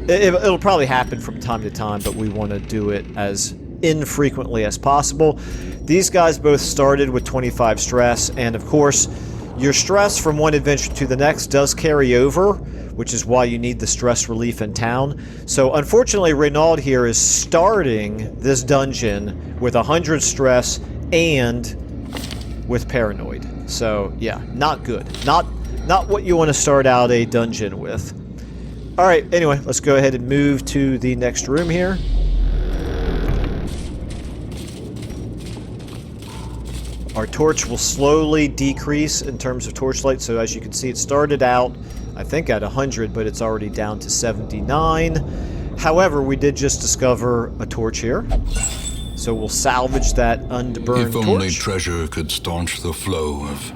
Speaker 2: it'll probably happen from time to time, but we want to do it as infrequently as possible. These guys both started with 25 stress, and of course your stress from one adventure to the next does carry over, which is why you need the stress relief in town. So unfortunately Reynald here is starting this dungeon with 100 stress and with paranoid. So yeah, not good. Not what you want to start out a dungeon with. Alright, anyway, let's go ahead and move to the next room here. Our torch will slowly decrease in terms of torchlight, so as you can see it started out, I think at 100, but it's already down to 79. However, we did just discover a torch here, so we'll salvage that unburned torch.
Speaker 3: If only treasure could staunch the flow of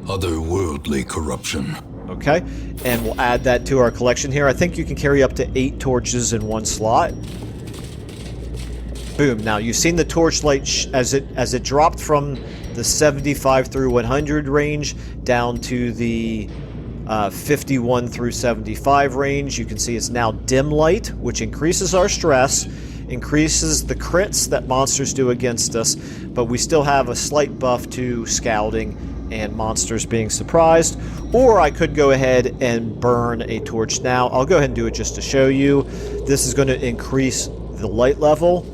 Speaker 3: otherworldly corruption.
Speaker 2: Okay, and we'll add that to our collection here. I think you can carry up to 8 torches in one slot. Boom. Now, you've seen the torchlight as it dropped from the 75 through 100 range down to the 51 through 75 range. You can see it's now dim light, which increases our stress, increases the crits that monsters do against us, but we still have a slight buff to scouting and monsters being surprised. Or I could go ahead and burn a torch now. I'll go ahead and do it just to show you. This is going to increase the light level.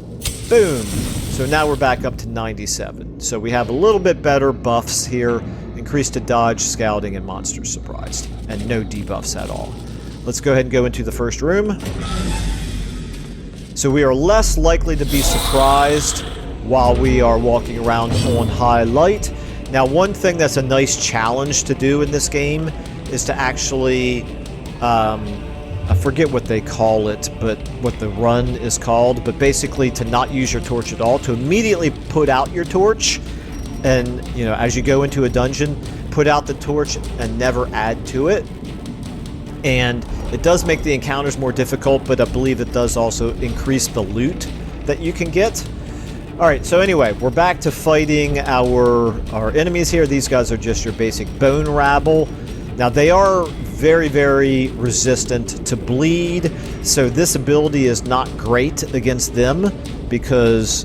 Speaker 2: Boom! So now we're back up to 97. So we have a little bit better buffs here. Increase to dodge, scouting, and monsters surprised. And no debuffs at all. Let's go ahead and go into the first room. So we are less likely to be surprised while we are walking around on high light. Now, one thing that's a nice challenge to do in this game is to actually, I forget what they call it, but what the run is called, but basically to not use your torch at all, to immediately put out your torch, and, you know, as you go into a dungeon, put out the torch and never add to it. And it does make the encounters more difficult, but I believe it does also increase the loot that you can get. Alright, so anyway, we're back to fighting our enemies here. These guys are just your basic bone rabble. Now, they are very, very resistant to bleed, so this ability is not great against them because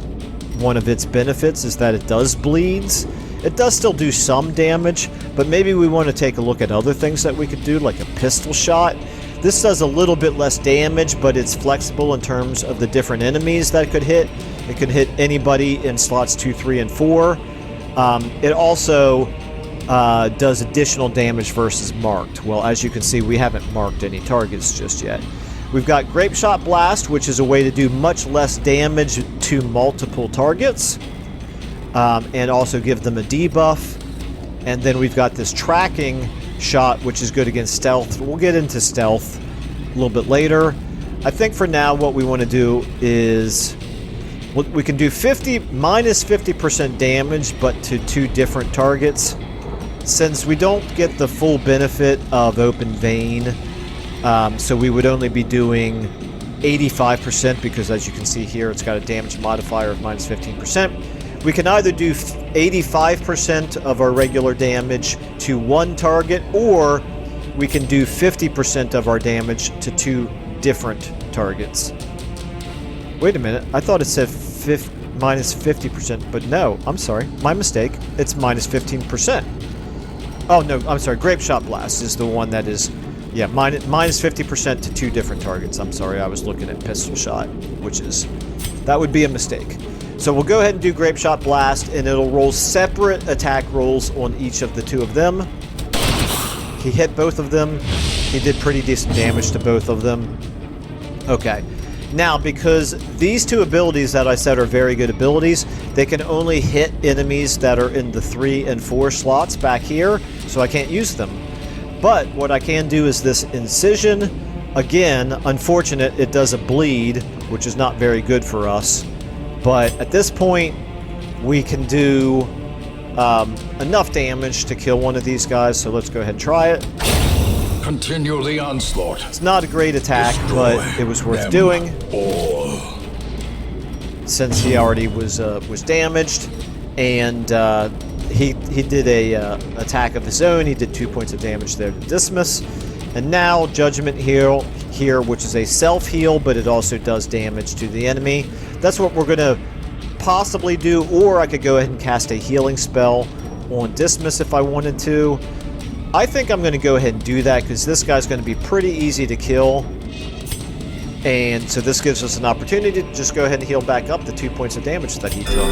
Speaker 2: one of its benefits is that it does bleeds. It does still do some damage, but maybe we want to take a look at other things that we could do, like a pistol shot. This does a little bit less damage, but it's flexible in terms of the different enemies that it could hit. It could hit anybody in slots 2, 3, and 4. It also does additional damage versus marked. Well, as you can see, we haven't marked any targets just yet. We've got Grape Shot Blast, which is a way to do much less damage to multiple targets, and also give them a debuff. And then we've got this Tracking Shot, which is good against stealth. We'll get into stealth a little bit later. I think for now what we want to do is we can do minus 50% damage, but to 2 different targets. Since we don't get the full benefit of Open Vein, so we would only be doing 85%, because as you can see here, it's got a damage modifier of minus 15%. We can either do 85% of our regular damage to 1 target, or we can do 50% of our damage to 2 different targets. Wait a minute, I thought it said minus 50%, but no, I'm sorry, my mistake. It's minus 15%. Oh no, I'm sorry, Grape Shot Blast is the one that is, yeah, minus 50% to 2 different targets. I'm sorry, I was looking at Pistol Shot, that would be a mistake. So we'll go ahead and do Grape Shot Blast, and it'll roll separate attack rolls on each of the 2 of them. He hit both of them. He did pretty decent damage to both of them. Okay. Now, because these 2 abilities that I said are very good abilities, they can only hit enemies that are in the 3 and 4 slots back here, so I can't use them. But what I can do is this Incision. Again, unfortunate, it does a bleed, which is not very good for us. But at this point, we can do enough damage to kill one of these guys, so let's go ahead and try it.
Speaker 3: Continue the onslaught.
Speaker 2: It's not a great attack, but it was worth doing. Since he already was damaged, and he did a attack of his own. He did 2 points of damage there to Dismiss, and now Judgment Heal here, which is a self-heal, but it also does damage to the enemy. That's what we're gonna possibly do, or I could go ahead and cast a healing spell on Dismiss if I wanted to. I think I'm going to go ahead and do that, because this guy's going to be pretty easy to kill. And so this gives us an opportunity to just go ahead and heal back up the 2 points of damage that he took.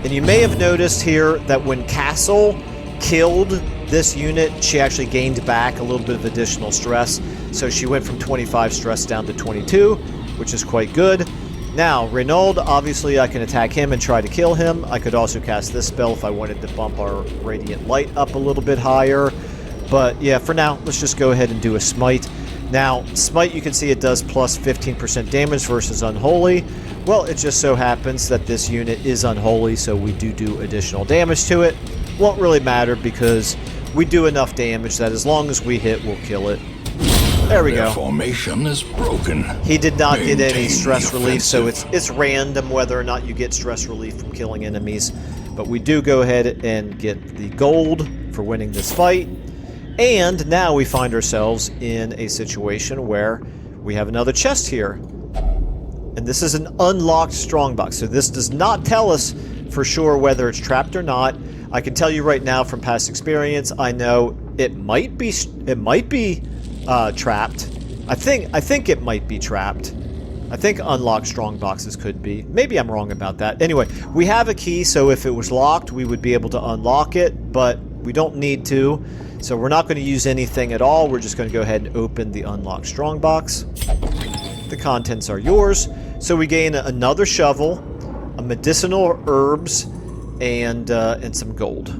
Speaker 2: And you may have noticed here that when Castle killed this unit, she actually gained back a little bit of additional stress. So she went from 25 stress down to 22, which is quite good. Now, Renauld, obviously I can attack him and try to kill him. I could also cast this spell if I wanted to bump our Radiant Light up a little bit higher. But yeah, for now, let's just go ahead and do a Smite. Now, Smite, you can see it does plus 15% damage versus Unholy. Well, it just so happens that this unit is Unholy, so we do additional damage to it. Won't really matter, because we do enough damage that as long as we hit, we'll kill it. There we go.
Speaker 3: Formation is broken.
Speaker 2: He did not get any stress relief, so it's random whether or not you get stress relief from killing enemies. But we do go ahead and get the gold for winning this fight. And now we find ourselves in a situation where we have another chest here. And this is an unlocked strongbox, so this does not tell us for sure whether it's trapped or not. I can tell you right now from past experience, I know it might be trapped. I think it might be trapped. I think unlocked strong boxes could be. Maybe I'm wrong about that. Anyway, we have a key, so if it was locked, we would be able to unlock it, but we don't need to. So we're not going to use anything at all. We're just going to go ahead and open the unlocked strong box. The contents are yours. So we gain another shovel, a medicinal herbs, and some gold.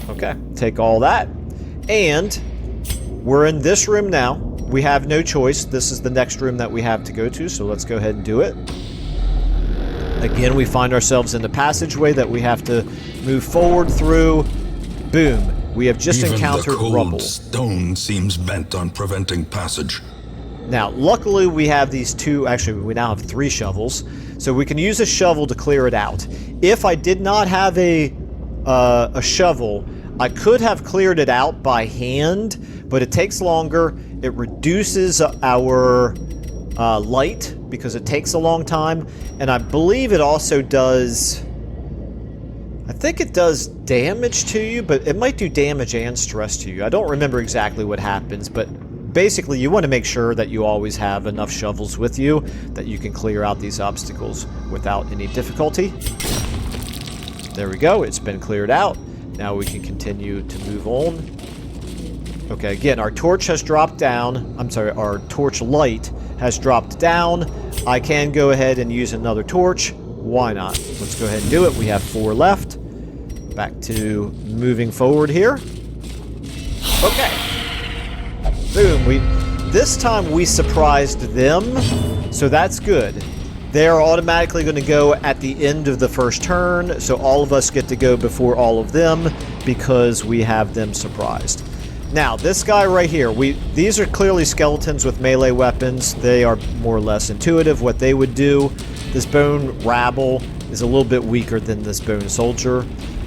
Speaker 2: Okay, take all that. And we're in this room now. We have no choice. This is the next room that we have to go to, so let's go ahead and do it. Again, we find ourselves in the passageway that we have to move forward through. Boom. We have just encountered
Speaker 3: Even the cold
Speaker 2: rubble.
Speaker 3: stone seems bent on preventing passage.
Speaker 2: Now, luckily we have these two, actually we now have 3 shovels, so we can use a shovel to clear it out. If I did not have a shovel, I could have cleared it out by hand, but it takes longer. It reduces our light because it takes a long time, and I believe it also does... I think it does damage to you, but it might do damage and stress to you. I don't remember exactly what happens, but basically you want to make sure that you always have enough shovels with you that you can clear out these obstacles without any difficulty. There we go, it's been cleared out. Now we can continue to move on. Okay, again, our torch has dropped down. I'm sorry, our torch light has dropped down. I can go ahead and use another torch. Why not? Let's go ahead and do it. We have 4 left. Back to moving forward here. Okay. Boom. This time we surprised them, so that's good. They're automatically going to go at the end of the first turn, so all of us get to go before all of them because we have them surprised. Now, this guy right here, these are clearly skeletons with melee weapons. They are more or less intuitive what they would do. This bone rabble is a little bit weaker than this bone soldier.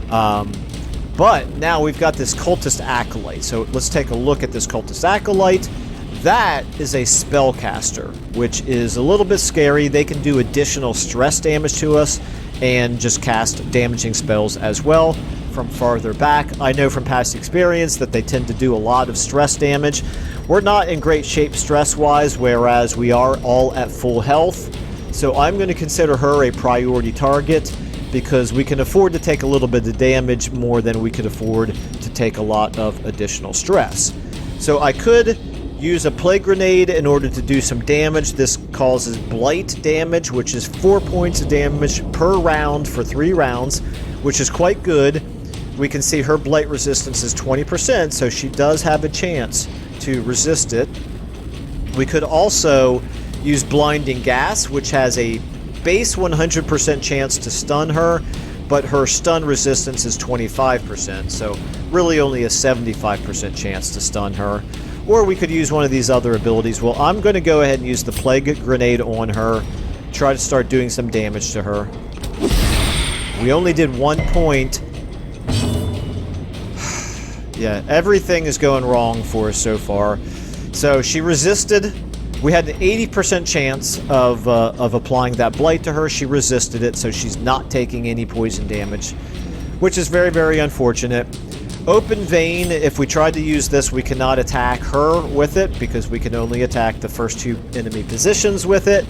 Speaker 2: But now we've got this cultist acolyte. So let's take a look at this cultist acolyte. That is a spellcaster, which is a little bit scary. They can do additional stress damage to us and just cast damaging spells as well from farther back. I know from past experience that they tend to do a lot of stress damage. We're not in great shape stress-wise, whereas we are all at full health. So I'm going to consider her a priority target because we can afford to take a little bit of damage more than we could afford to take a lot of additional stress. So I could use a plague grenade in order to do some damage. This causes blight damage, which is 4 points of damage per round for 3 rounds, which is quite good. We can see her blight resistance is 20%, so she does have a chance to resist it. We could also use blinding gas, which has a base 100% chance to stun her, but her stun resistance is 25%, so really only a 75% chance to stun her. Or we could use one of these other abilities. Well, I'm going to go ahead and use the plague grenade on her, try to start doing some damage to her. We only did 1 point. Yeah, everything is going wrong for us so far. So she resisted. We had an 80% chance of applying that blight to her. She resisted it, so she's not taking any poison damage, which is very, very unfortunate. Open vein, if we tried to use this, we cannot attack her with it because we can only attack the first 2 enemy positions with it.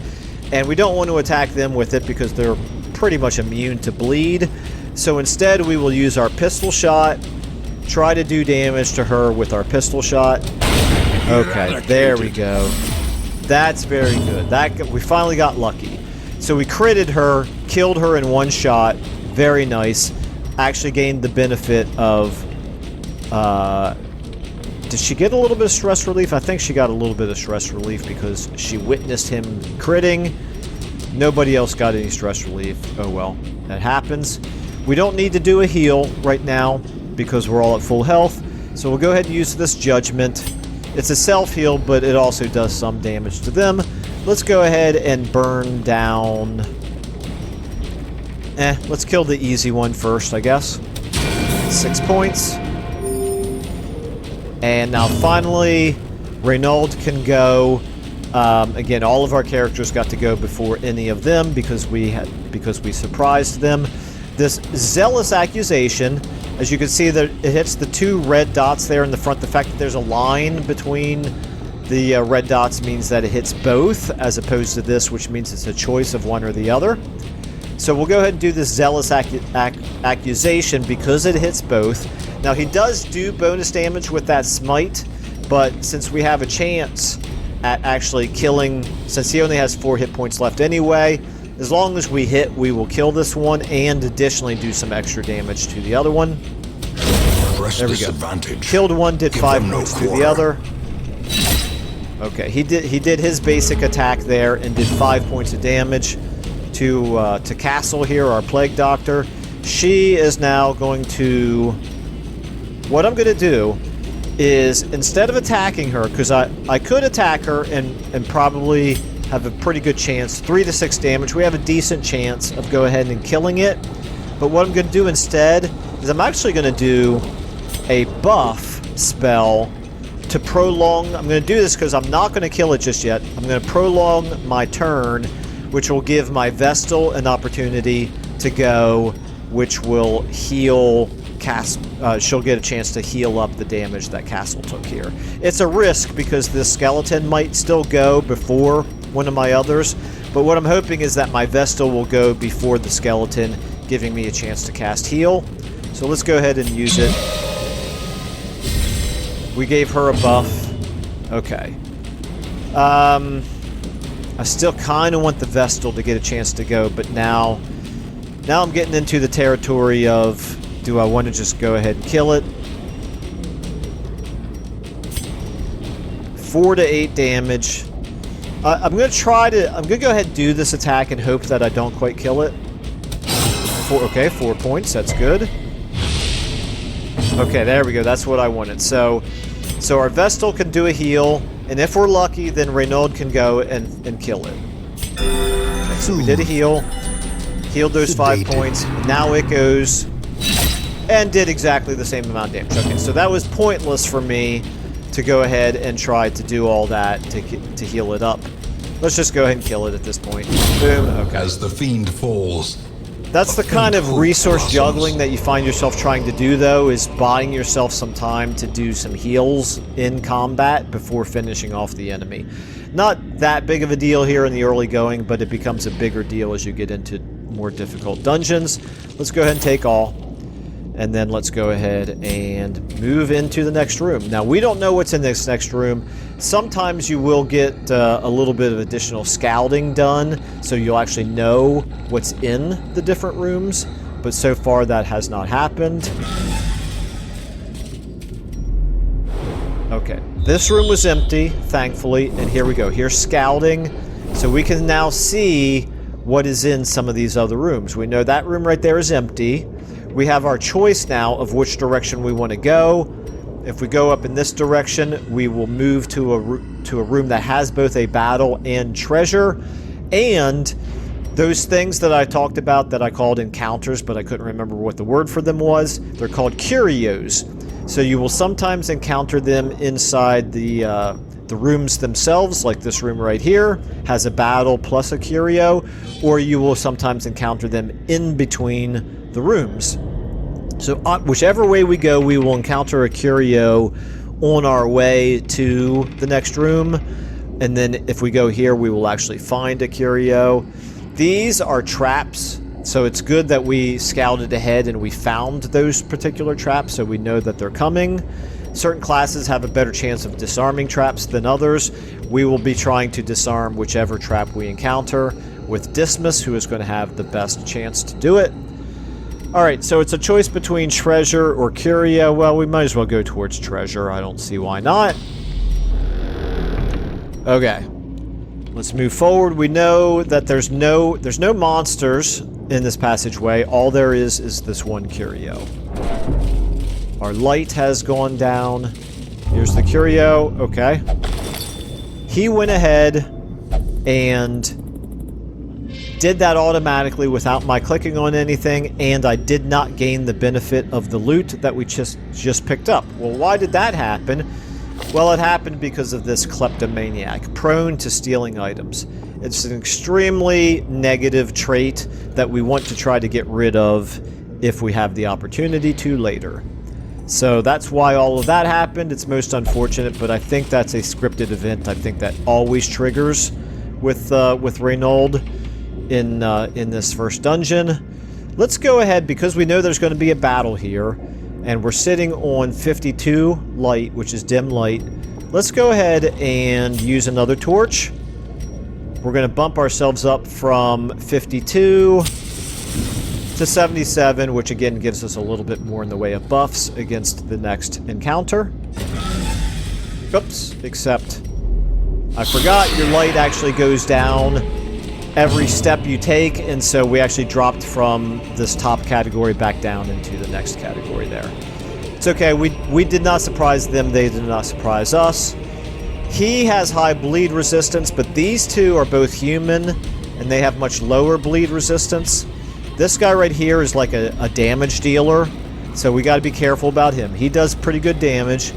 Speaker 2: And we don't want to attack them with it because they're pretty much immune to bleed. So instead, we will use our pistol shot, try to do damage to her with our pistol shot. Okay, there we go. That's very good. We finally got lucky. So we critted her, killed her in 1 shot. Very nice. Actually gained the benefit of... did she get a little bit of stress relief? I think she got a little bit of stress relief because she witnessed him critting. Nobody else got any stress relief. Oh well, that happens. We don't need to do a heal right now because we're all at full health. So we'll go ahead and use this judgment. It's a self-heal, but it also does some damage to them. Let's go ahead and burn down... let's kill the easy one first, I guess. 6 points. And now finally, Reynald can go. Again, all of our characters got to go before any of them because we surprised them. This zealous accusation, as you can see, that it hits the 2 red dots there in the front. The fact that there's a line between the red dots means that it hits both, as opposed to this, which means it's a choice of one or the other. So we'll go ahead and do this zealous accusation because it hits both. Now he does do bonus damage with that smite, but since we have a chance at actually killing, since he only has 4 hit points left anyway, as long as we hit, we will kill this one and additionally do some extra damage to the other one. There we go. Killed one, did 5 points to the other. Okay, he did his basic attack there and did 5 points of damage to Castle here, our plague doctor. She is now going to... What I'm going to do is, instead of attacking her, because I could attack her and probably have a pretty good chance, 3 to 6 damage. We have a decent chance of go ahead and killing it. But what I'm going to do instead is I'm actually going to do a buff spell to prolong. I'm going to do this because I'm not going to kill it just yet. I'm going to prolong my turn, which will give my Vestal an opportunity to go, which will heal Castle. She'll get a chance to heal up the damage that Castle took here. It's a risk because this skeleton might still go before one of my others, but what I'm hoping is that my Vestal will go before the skeleton, giving me a chance to cast heal. So let's go ahead and use it. We gave her a buff. Okay. I still kind of want the Vestal to get a chance to go, but now I'm getting into the territory of, do I want to just go ahead and kill it? 4 to 8 damage. I'm gonna go ahead and do this attack and hope that I don't quite kill it. 4 points, that's good. Okay, there we go, that's what I wanted. So our Vestal can do a heal, and if we're lucky, then Reynold can go and kill it. Okay, so we did a heal. Healed those 5 points. Now it goes and did exactly the same amount of damage. Okay, so that was pointless for me to go ahead and try to do all that to heal it up. Let's just go ahead and kill it at this point. Boom. Okay.
Speaker 3: As the fiend falls.
Speaker 2: That's the kind of resource juggling that you find yourself trying to do, though, is buying yourself some time to do some heals in combat before finishing off the enemy. Not that big of a deal here in the early going, but it becomes a bigger deal as you get into more difficult dungeons. Let's go ahead and take all. And then let's go ahead and move into the next room. Now, we don't know what's in this next room. Sometimes you will get a little bit of additional scouting done, so you'll actually know what's in the different rooms, but so far that has not happened. Okay, this room was empty, thankfully, and here we go. Here's scouting, so we can now see what is in some of these other rooms. We know that room right there is empty. We have our choice now of which direction we want to go. If we go up in this direction, we will move to a room that has both a battle and treasure. And those things that I talked about that I called encounters, but I couldn't remember what the word for them was, they're called curios. So you will sometimes encounter them inside the rooms themselves, like this room right here has a battle plus a curio, or you will sometimes encounter them in between the rooms. So whichever way we go, we will encounter a curio on our way to the next room, and then if we go here, we will actually find a curio. These are traps, so it's good that we scouted ahead and we found those particular traps so we know that they're coming. Certain classes have a better chance of disarming traps than others. We will be trying to disarm whichever trap we encounter with Dismas, who is going to have the best chance to do it. Alright, so it's a choice between treasure or curio. Well, we might as well go towards treasure. I don't see why not. Okay. Let's move forward. We know that there's no monsters in this passageway. All there is this one curio. Our light has gone down. Here's the curio. Okay. He went ahead and did that automatically without my clicking on anything, and I did not gain the benefit of the loot that we just picked up. Well, why did that happen? Well, it happened because of this kleptomaniac, prone to stealing items. It's an extremely negative trait that we want to try to get rid of if we have the opportunity to later. So that's why all of that happened. It's most unfortunate, but I think that's a scripted event. I think that always triggers with Reynold in this first dungeon. Let's go ahead, because we know there's going to be a battle here, and we're sitting on 52 light, which is dim light. Let's go ahead and use another torch. We're going to bump ourselves up from 52 to 77, which again gives us a little bit more in the way of buffs against the next encounter. Oops, except I forgot your light actually goes down every step you take, and so we actually dropped from this top category back down into the next category there. It's okay, we did not surprise them, they did not surprise us. He has high bleed resistance, but these two are both human, and they have much lower bleed resistance. This guy right here is like a damage dealer, so we got to be careful about him. He does pretty good damage.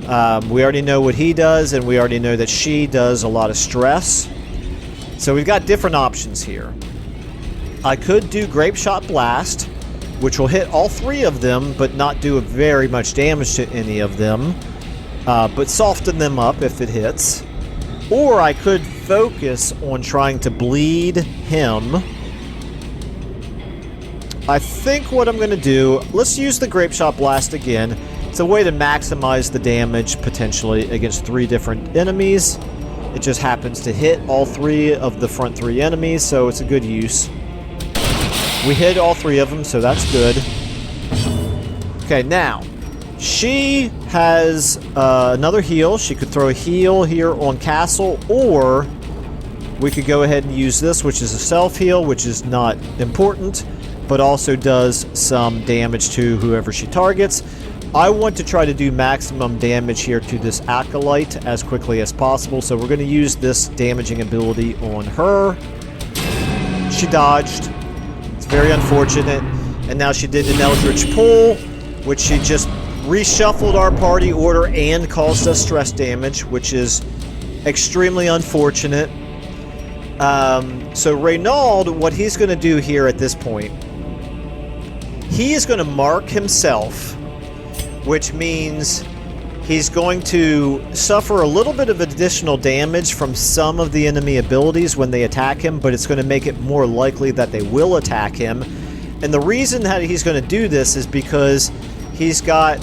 Speaker 2: We already know what he does, and we already know that she does a lot of stress. So we've got different options here. I could do Grape Shot Blast, which will hit all three of them, but not do very much damage to any of them, but soften them up if it hits. Or I could focus on trying to bleed him. I think what I'm going to do, let's use the Grape Shot Blast again. It's a way to maximize the damage potentially against 3 different enemies. It just happens to hit all 3 of the front 3 enemies, so it's a good use. We hit all 3 of them, so that's good. Okay, now, she has another heal. She could throw a heal here on Castle, or we could go ahead and use this, which is a self-heal, which is not important, but also does some damage to whoever she targets. I want to try to do maximum damage here to this Acolyte as quickly as possible, so we're going to use this damaging ability on her. She dodged. It's very unfortunate. And now she did an Eldritch Pull, which she just reshuffled our party order and caused us stress damage, which is extremely unfortunate. So Reynald, what he's going to do here at this point, he is going to mark himself, which means he's going to suffer a little bit of additional damage from some of the enemy abilities when they attack him, but it's going to make it more likely that they will attack him. And the reason that he's going to do this is because he's got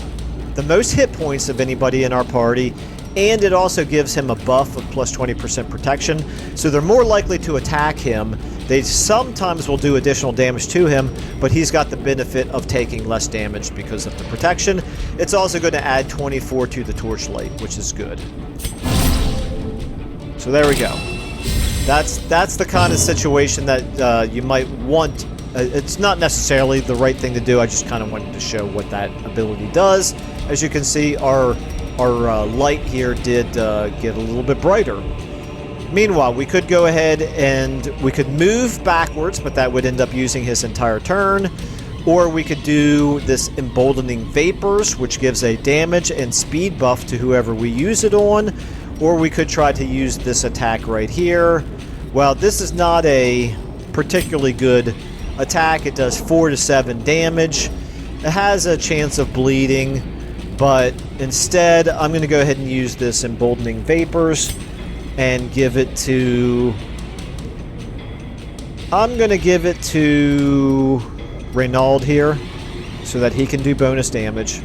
Speaker 2: the most hit points of anybody in our party, and it also gives him a buff of plus 20% protection, so they're more likely to attack him. They sometimes will do additional damage to him, but he's got the benefit of taking less damage because of the protection. It's also going to add 24 to the torchlight, which is good. So there we go. That's the kind of situation that you might want. It's not necessarily the right thing to do. I just kind of wanted to show what that ability does. As you can see, our light here did get a little bit brighter. Meanwhile, we could go ahead and we could move backwards, but that would end up using his entire turn. Or we could do this Emboldening Vapors, which gives a damage and speed buff to whoever we use it on. Or we could try to use this attack right here. Well, this is not a particularly good attack. It does 4 to 7 damage. It has a chance of bleeding, but instead, I'm going to go ahead and use this Emboldening Vapors and give it to... I'm going to give it to Reynald here so that he can do bonus damage.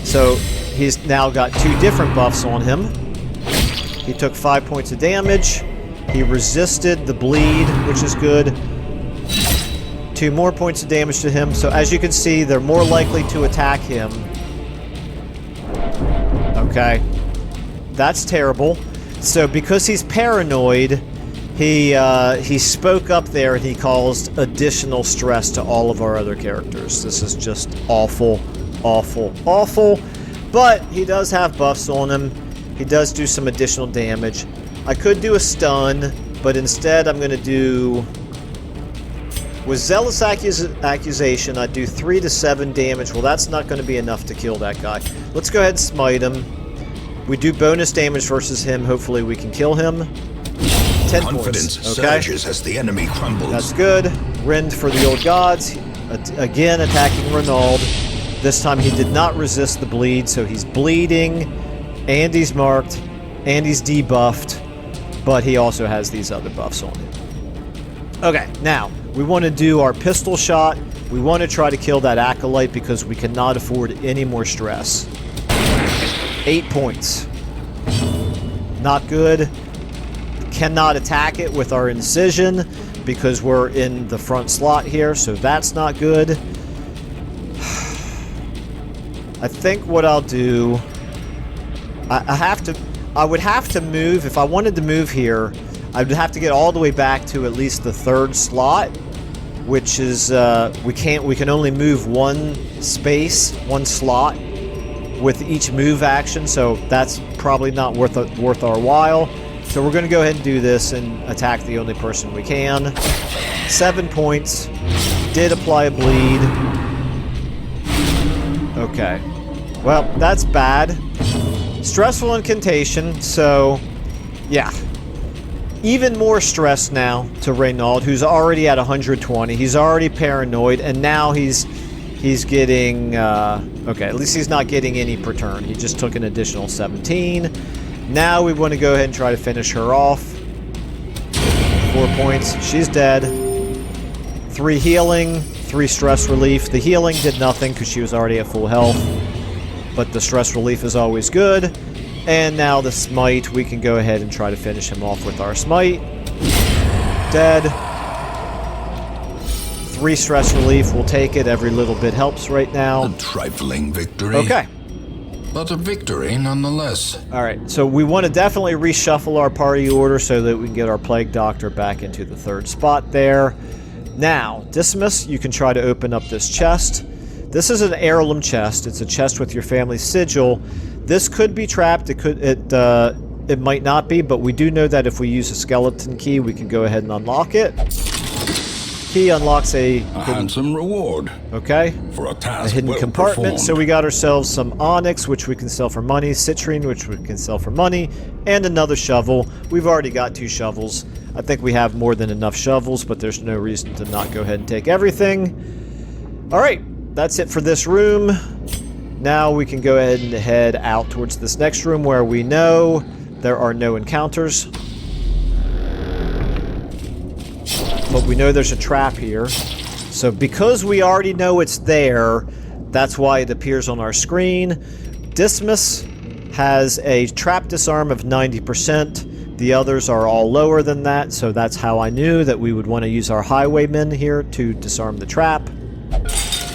Speaker 2: So he's now got 2 different buffs on him. He took 5 points of damage. He resisted the bleed, which is good. 2 more points of damage to him. So as you can see, they're more likely to attack him. Okay. That's terrible. So because he's paranoid, he spoke up there and he caused additional stress to all of our other characters. This is just awful, awful, awful. But he does have buffs on him. He does do some additional damage. I could do a stun, but instead I'm going to do... With Zealous Accusation, I'd do 3 to 7 damage. Well, that's not going to be enough to kill that guy. Let's go ahead and smite him. We do bonus damage versus him. Hopefully we can kill him. 10
Speaker 3: Confidence
Speaker 2: points. Okay.
Speaker 3: surges as the enemy crumbles.
Speaker 2: That's good. Rend for the Old Gods. Again, attacking Reynald. This time he did not resist the bleed, so he's bleeding, and he's marked, and he's debuffed, but he also has these other buffs on him. Okay, now, we want to do our pistol shot. We want to try to kill that Acolyte because we cannot afford any more stress. 8 points. Not good. Cannot attack it with our Incision because we're in the front slot here, so that's not good. I think what I'll do... I would have to move. If I wanted to move here, I would have to get all the way back to at least the 3rd slot, which is we can only move 1 space, 1 slot with each move action, so that's probably not worth our while. So we're going to go ahead and do this and attack the only person we can. 7 points. Did apply a bleed. Okay. Well, that's bad. Stressful incantation, so yeah. Even more stress now to Reynald, who's already at 120. He's already paranoid, and now he's getting... okay, at least he's not getting any per turn. He just took an additional 17. Now we want to go ahead and try to finish her off. 4 points. She's dead. 3 healing, 3 stress relief. The healing did nothing because she was already at full health, but the stress relief is always good. And now the smite, we can go ahead and try to finish him off with our smite. Dead. 3 stress relief, we'll take it. Every little bit helps right now.
Speaker 3: A trifling victory.
Speaker 2: Okay.
Speaker 3: But a victory nonetheless.
Speaker 2: Alright, so we want to definitely reshuffle our party order so that we can get our Plague Doctor back into the 3rd spot there. Now, Dismas, you can try to open up this chest. This is an heirloom chest. It's a chest with your family's sigil. This could be trapped. It might not be, but we do know that if we use a skeleton key, we can go ahead and unlock it. Key unlocks a
Speaker 3: handsome reward.
Speaker 2: Okay.
Speaker 3: For a task
Speaker 2: hidden
Speaker 3: well
Speaker 2: compartment.
Speaker 3: performed.
Speaker 2: So we got ourselves some onyx, which we can sell for money, citrine, which we can sell for money, and another shovel. We've already got 2 shovels. I think we have more than enough shovels, but there's no reason to not go ahead and take everything. All right, that's it for this room. Now we can go ahead and head out towards this next room where we know there are no encounters. But we know there's a trap here. So because we already know it's there, that's why it appears on our screen. Dismas has a trap disarm of 90%. The others are all lower than that, so that's how I knew that we would want to use our highwaymen here to disarm the trap.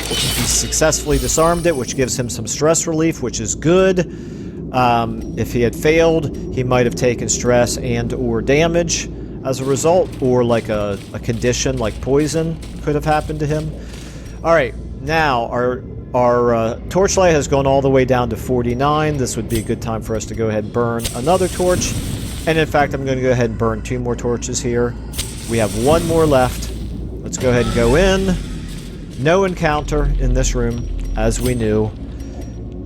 Speaker 2: He successfully disarmed it, which gives him some stress relief, which is good. If he had failed, he might have taken stress and or damage as a result, or like a condition like poison could have happened to him. Alright, now our torchlight has gone all the way down to 49. This would be a good time for us to go ahead and burn another torch. And in fact, I'm going to go ahead and burn 2 more torches here. We have 1 more left. Let's go ahead and go in. No encounter in this room, as we knew.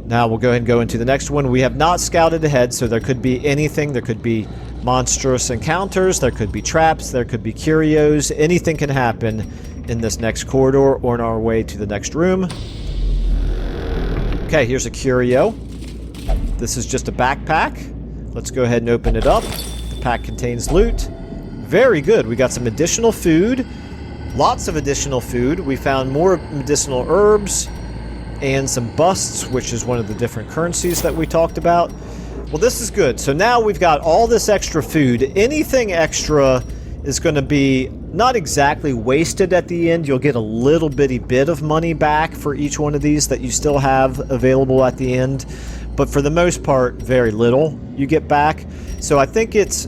Speaker 2: Now we'll go ahead and go into the next one. We have not scouted ahead, so there could be anything. There could be monstrous encounters, there could be traps, there could be curios. Anything can happen in this next corridor or on our way to the next room. Okay, here's a curio. This is just a backpack. Let's go ahead and open it up. The pack contains loot. Very good. We got some additional food. Lots of additional food. We found more medicinal herbs and some busts, which is one of the different currencies that we talked about. Well, this is good. So now we've got all this extra food. Anything extra is going to be not exactly wasted at the end. You'll get a little bitty bit of money back for each one of these that you still have available at the end. But for the most part, very little you get back. So I think it's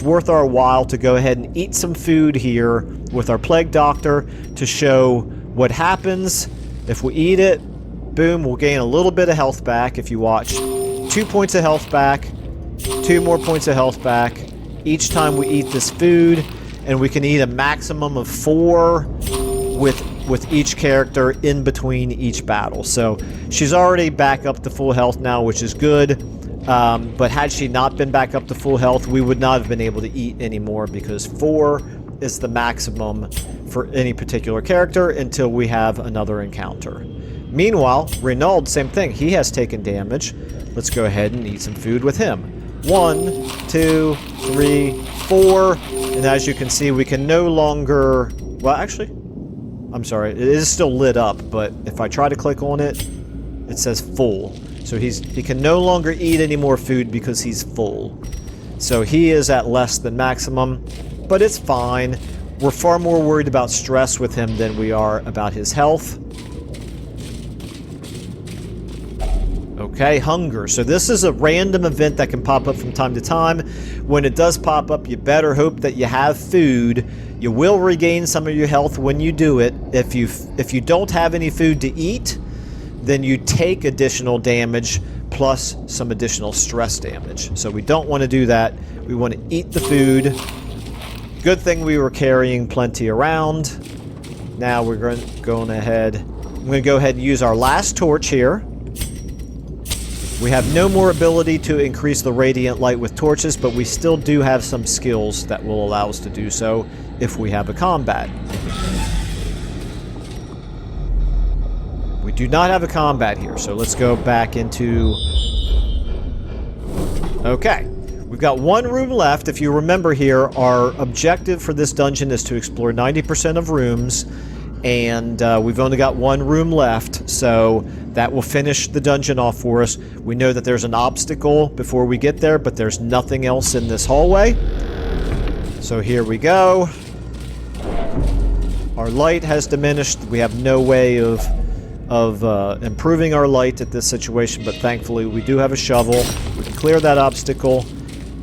Speaker 2: worth our while to go ahead and eat some food here with our Plague Doctor to show what happens if we eat it. Boom, we'll gain a little bit of health back if you watch. 2 points of health back, 2 more points of health back each time we eat this food, and we can eat a maximum of 4 with each character in between each battle. So she's already back up to full health now, which is good. But had she not been back up to full health, we would not have been able to eat anymore, because 4 is the maximum for any particular character until we have another encounter. Meanwhile, Renaud, same thing. He has taken damage. Let's go ahead and eat some food with him. 1, 2, 3, 4. And as you can see, we can no longer... Well, actually, I'm sorry. It is still lit up, but if I try to click on it, it says full. So he can no longer eat any more food because he's full. So he is at less than maximum, but it's fine. We're far more worried about stress with him than we are about his health. Okay, hunger. So this is a random event that can pop up from time to time. When it does pop up, you better hope that you have food. You will regain some of your health when you do it. If you don't have any food to eat, then you take additional damage plus some additional stress damage. So we don't want to do that. We want to eat the food. Good thing we were carrying plenty around. Now we're going ahead. I'm going to go ahead and use our last torch here. We have no more ability to increase the radiant light with torches, but we still do have some skills that will allow us to do so if we have a combat. We do not have a combat here, so let's go back into... Okay, we've got 1 room left. If you remember here, our objective for this dungeon is to explore 90% of rooms, and we've only got one room left, so that will finish the dungeon off for us. We know that there's an obstacle before we get there, but there's nothing else in this hallway. So here we go. Our light has diminished. We have no way of improving our light at this situation, but thankfully we do have a shovel. We can clear that obstacle.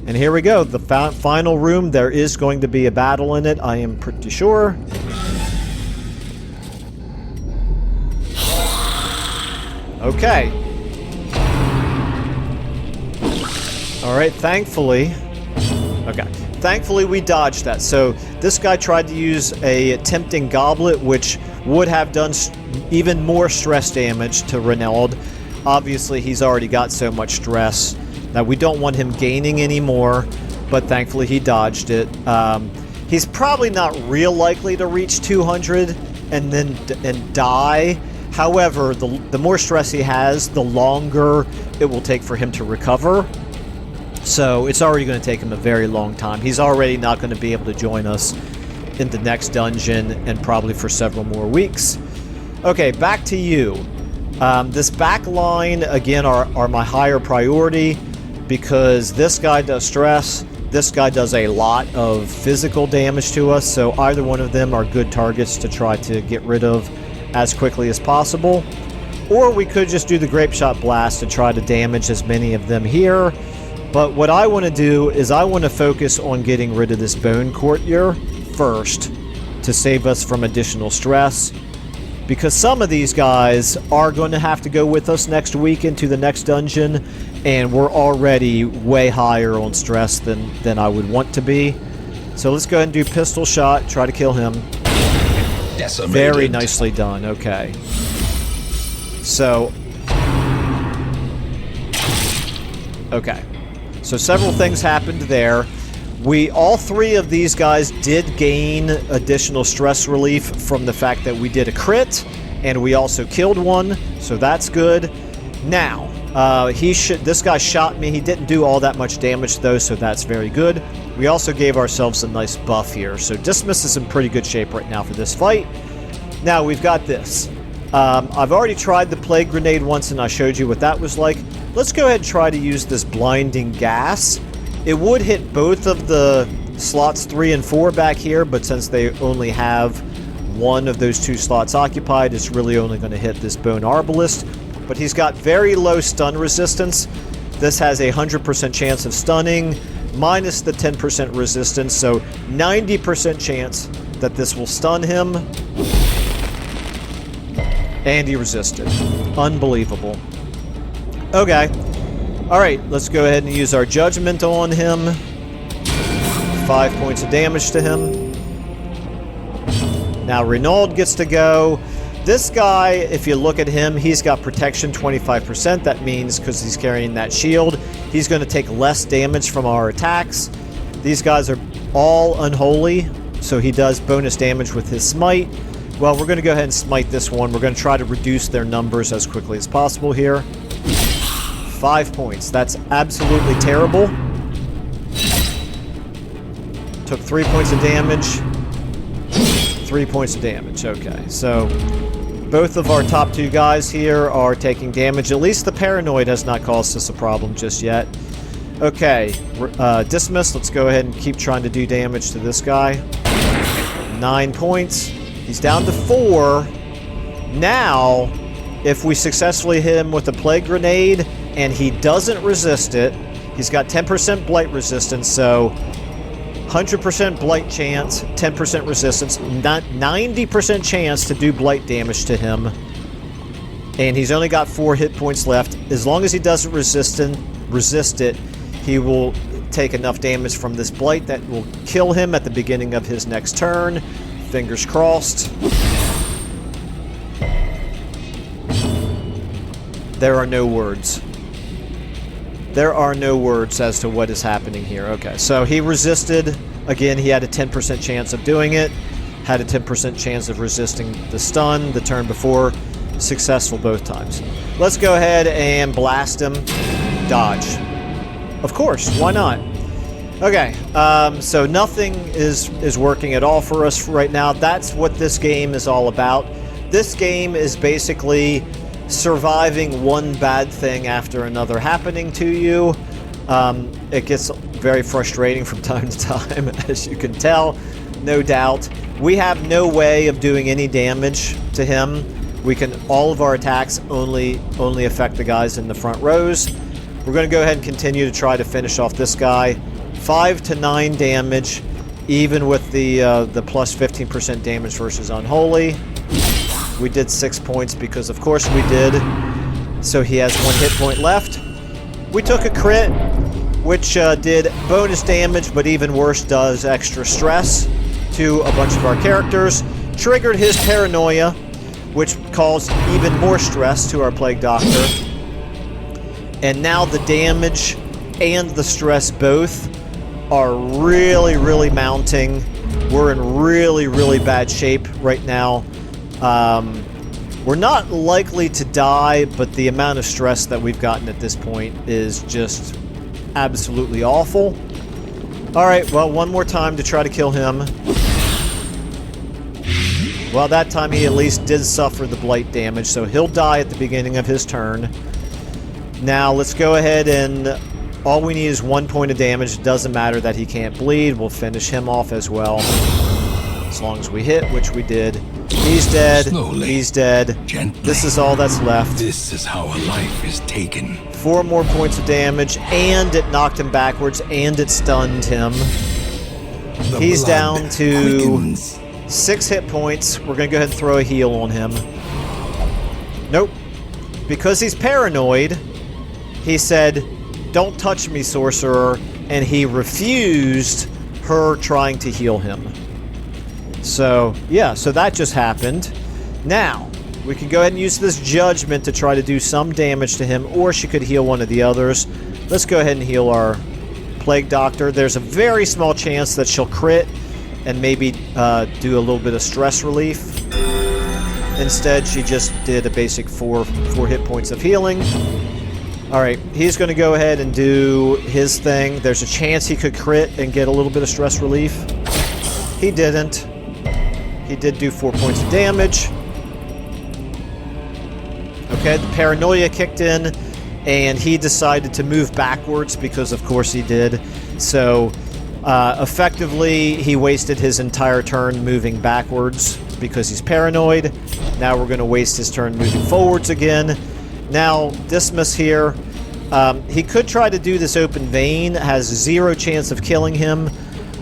Speaker 2: And here we go. The final room, there is going to be a battle in it, I am pretty sure. Okay. Alright, thankfully... Okay. Thankfully, we dodged that. So, this guy tried to use a tempting goblet, which would have done even more stress damage to Renaud. Obviously, he's already got so much stress that we don't want him gaining any more, but thankfully he dodged it. He's probably not real likely to reach 200 and die. However, the more stress he has, the longer it will take for him to recover. So it's already going to take him a very long time. He's already not going to be able to join us in the next dungeon, and probably for several more weeks. Okay, back to you. This back line, again, are my higher priority, because this guy does stress, this guy does a lot of physical damage to us, so either one of them are good targets to try to get rid of as quickly as possible. Or we could just do the Grape Shot Blast to try to damage as many of them here. But what I want to do is I want to focus on getting rid of this Bone Courtier first to save us from additional stress. Because some of these guys are going to have to go with us next week into the next dungeon, and we're already way higher on stress than I would want to be. So let's go ahead and do Pistol Shot, try to kill him.
Speaker 3: Decimated.
Speaker 2: Very nicely done, okay. So... Okay. So several things happened there. All three of these guys did gain additional stress relief from the fact that we did a crit, and we also killed one, so that's good. Now, this guy shot me. He didn't do all that much damage though, so that's very good. We also gave ourselves a nice buff here, so Dismas is in pretty good shape right now for this fight. Now, we've got this. I've already tried the Plague Grenade once, and I showed you what that was like. Let's go ahead and try to use this Blinding Gas. It would hit both of the slots 3 and 4 back here, but since they only have one of those two slots occupied, it's really only going to hit this Bone Arbalist. But he's got very low stun resistance. This has a 100% chance of stunning, minus the 10% resistance, so 90% chance that this will stun him. And he resisted. Unbelievable. Okay. Alright, let's go ahead and use our Judgment on him. 5 points of damage to him. Now Renaud gets to go. This guy, if you look at him, he's got protection 25%. That means, because he's carrying that shield, he's going to take less damage from our attacks. These guys are all unholy, so he does bonus damage with his smite. Well, we're going to go ahead and smite this one. We're going to try to reduce their numbers as quickly as possible here. 5 points. That's absolutely terrible. Took 3 points of damage. 3 points of damage. Okay, so both of our top two guys here are taking damage. At least the Paranoid has not caused us a problem just yet. Okay, Dismas, let's go ahead and keep trying to do damage to this guy. 9 points. He's down to 4. Now, if we successfully hit him with a Plague Grenade and he doesn't resist it, he's got 10% Blight resistance, so 100% Blight chance, 10% resistance, 90% chance to do Blight damage to him. And he's only got 4 hit points left. As long as he doesn't resist it, he will take enough damage from this Blight that will kill him at the beginning of his next turn. Fingers crossed. There are no words. There are no words as to what is happening here. Okay, so he resisted. Again, he had a 10% chance of doing it. Had a 10% chance of resisting the stun the turn before. Successful both times. Let's go ahead and blast him. Dodge. Of course, why not? Okay, so nothing is working at all for us right now. That's what this game is all about. This game is basically surviving one bad thing after another happening to you. It gets very frustrating from time to time, as you can tell, no doubt. We have no way of doing any damage to him. All of our attacks only affect the guys in the front rows. We're going to go ahead and continue to try to finish off this guy. 5 to 9 damage, even with the plus 15% damage versus Unholy. We did 6 points because, of course, we did. So he has 1 hit point left. We took a crit, which did bonus damage, but even worse, does extra stress to a bunch of our characters. Triggered his paranoia, which caused even more stress to our Plague Doctor. And now the damage and the stress both are really, really mounting. We're in really, really bad shape right now. We're not likely to die, but the amount of stress that we've gotten at this point is just absolutely awful. Alright, well, one more time to try to kill him. Well, that time he at least did suffer the blight damage, so he'll die at the beginning of his turn. Now, let's go ahead and... all we need is 1 point of damage. It doesn't matter that he can't bleed. We'll finish him off as well. As long as we hit, which we did. He's dead.
Speaker 3: Slowly,
Speaker 2: he's dead.
Speaker 3: gently.
Speaker 2: This is all that's left.
Speaker 3: This is how a life is taken.
Speaker 2: 4 more points of damage, and it knocked him backwards, and it stunned him. He's down to
Speaker 3: quickens.
Speaker 2: 6 hit points. We're going to go ahead and throw a heal on him. Nope. Because he's paranoid, he said, "Don't touch me, sorcerer," and he refused her trying to heal him. So, yeah, so that just happened. Now, we can go ahead and use this judgment to try to do some damage to him, or she could heal one of the others. Let's go ahead and heal our Plague Doctor. There's a very small chance that she'll crit and maybe do a little bit of stress relief. Instead, she just did a basic 4 hit points of healing. Alright, he's going to go ahead and do his thing. There's a chance he could crit and get a little bit of stress relief. He didn't. He did do 4 points of damage. Okay, the paranoia kicked in, and he decided to move backwards because, of course, he did. So, effectively, he wasted his entire turn moving backwards because he's paranoid. Now we're going to waste his turn moving forwards again. Now, Dismas here, he could try to do this open vein, has 0 chance of killing him,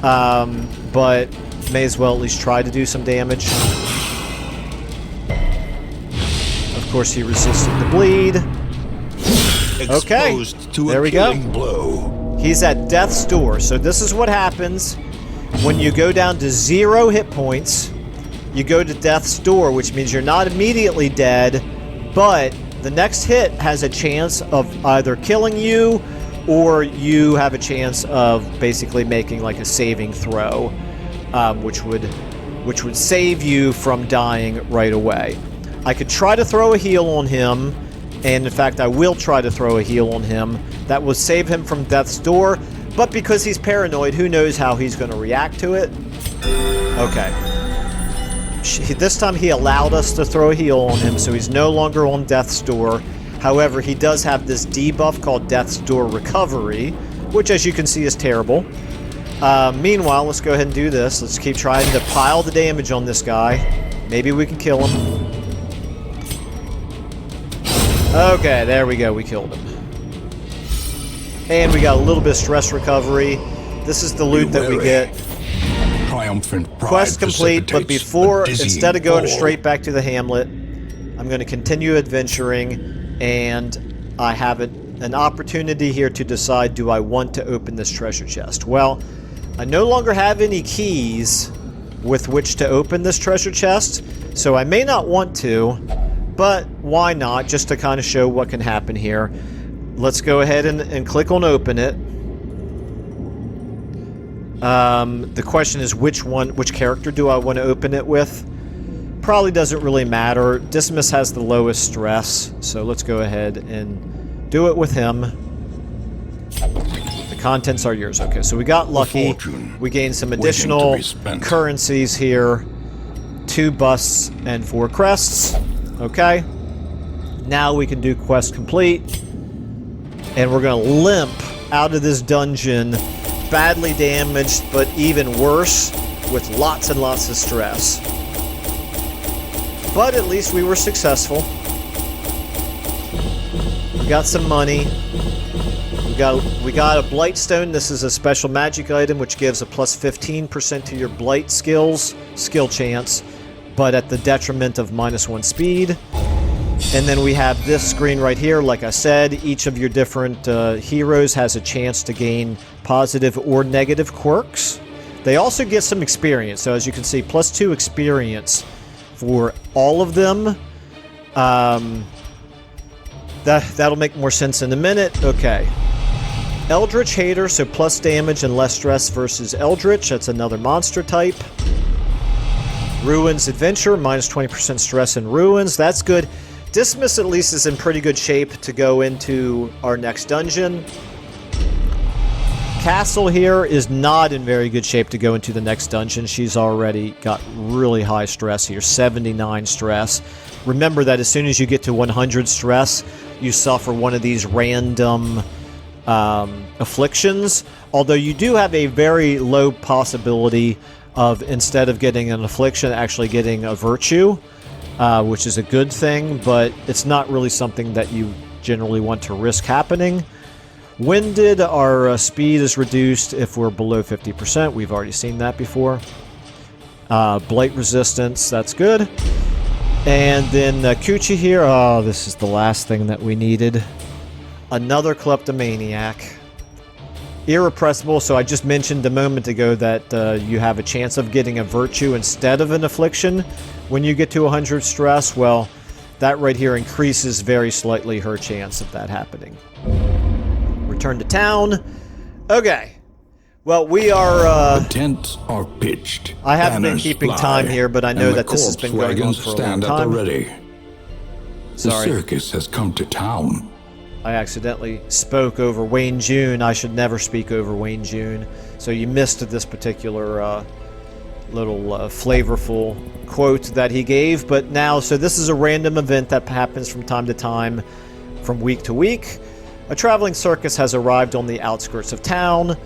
Speaker 2: but may as well at least try to do some damage. Of course, he resisted the bleed. Okay,
Speaker 3: Exposed to
Speaker 2: there
Speaker 3: a
Speaker 2: we go.
Speaker 3: killing blow.
Speaker 2: He's at death's door, so this is what happens when you go down to 0 hit points. You go to death's door, which means you're not immediately dead, but the next hit has a chance of either killing you, or you have a chance of basically making like a saving throw, which would save you from dying right away. I could try to throw a heal on him, and in fact I will try to throw a heal on him. That will save him from death's door, but because he's paranoid, who knows how he's going to react to it. Okay. This time he allowed us to throw a heal on him, so he's no longer on death's door. However, he does have this debuff called Death's Door Recovery, which, as you can see, is terrible. Meanwhile, let's go ahead and do this. Let's keep trying to pile the damage on this guy. Maybe we can kill him. Okay, there we go. We killed him. And we got a little bit of stress recovery. This is the loot that we get.
Speaker 3: Triumphant pride
Speaker 2: Quest complete, but
Speaker 3: precipitates
Speaker 2: before,
Speaker 3: a dizzying
Speaker 2: instead of going
Speaker 3: fall.
Speaker 2: straight back to the hamlet, I'm going to continue adventuring, and I have an opportunity here to decide, do I want to open this treasure chest? Well, I no longer have any keys with which to open this treasure chest, so I may not want to, but why not, just to kind of show what can happen here. Let's go ahead and click on open it. The question is which character do I want to open it with? Probably doesn't really matter. Dismas has the lowest stress, so let's go ahead and do it with him. The contents are yours. Okay, so we got lucky.
Speaker 3: fortune
Speaker 2: We gained some
Speaker 3: waiting to
Speaker 2: additional
Speaker 3: be spent.
Speaker 2: currencies here. 2 busts and 4 crests. Okay. Now we can do quest complete. And we're going to limp out of this dungeon, badly damaged, but even worse, with lots and lots of stress. But at least we were successful. We got some money. We got a Blightstone. This is a special magic item which gives a plus 15% to your Blight skill chance, but at the detriment of -1 speed. And then we have this screen right here. Like I said, each of your different heroes has a chance to gain positive or negative quirks. They also get some experience. So as you can see, +2 experience for all of them. That'll make more sense in a minute. Okay. Eldritch Hater, so plus damage and less stress versus Eldritch. That's another monster type. Ruins Adventure, -20% stress in Ruins. That's good. Dismas at least is in pretty good shape to go into our next dungeon. Castle here is not in very good shape to go into the next dungeon. She's already got really high stress here, 79 stress. Remember that as soon as you get to 100 stress, you suffer one of these random afflictions. Although you do have a very low possibility of, instead of getting an affliction, actually getting a virtue. Which is a good thing, but it's not really something that you generally want to risk happening. Winded, our speed is reduced if we're below 50%. We've already seen that before. Blight resistance, that's good. And then Kuchi here, oh, this is the last thing that we needed. Another kleptomaniac. Irrepressible, so I just mentioned a moment ago that you have a chance of getting a virtue instead of an affliction when you get to 100 stress. Well, that right here increases very slightly her chance of that happening. Return to town. Okay. Well, we are...
Speaker 3: The tents are pitched.
Speaker 2: I haven't been
Speaker 3: banners
Speaker 2: keeping
Speaker 3: fly,
Speaker 2: time here, but I know
Speaker 3: and
Speaker 2: that
Speaker 3: the
Speaker 2: this has been
Speaker 3: corpse
Speaker 2: going on
Speaker 3: wagons
Speaker 2: for a long
Speaker 3: stand at the
Speaker 2: time.
Speaker 3: ready. The
Speaker 2: Sorry.
Speaker 3: circus has come to town.
Speaker 2: I accidentally spoke over Wayne June. I should never speak over Wayne June. So you missed this particular little flavorful quote that he gave. But now, so this is a random event that happens from time to time, from week to week. A traveling circus has arrived on the outskirts of town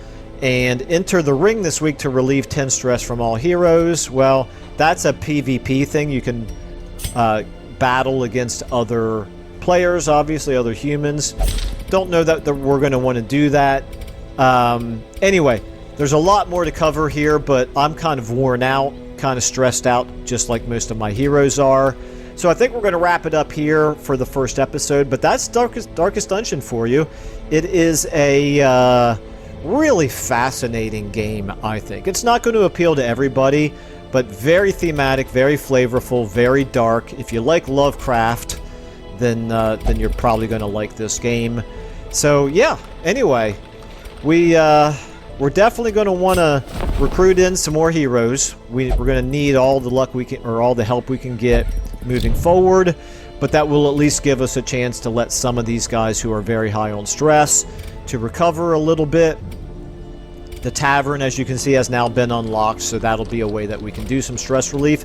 Speaker 2: and enter the ring this week to relieve 10 stress from all heroes. Well, that's a PvP thing. You can battle against other players, obviously, other humans. Don't know that we're going to want to do that. Anyway, there's a lot more to cover here, but I'm kind of worn out, kind of stressed out, just like most of my heroes are. So I think we're going to wrap it up here for the first episode, but that's Darkest Dungeon for you. It is a really fascinating game, I think. It's not going to appeal to everybody, but very thematic, very flavorful, very dark. If you like Lovecraft, then you're probably going to like this game. So yeah, anyway, we're definitely going to want to recruit in some more heroes. We're going to need all the luck we can, or all the help we can get moving forward, but that will at least give us a chance to let some of these guys who are very high on stress to recover a little bit. The tavern, as you can see, has now been unlocked, so that'll be a way that we can do some stress relief.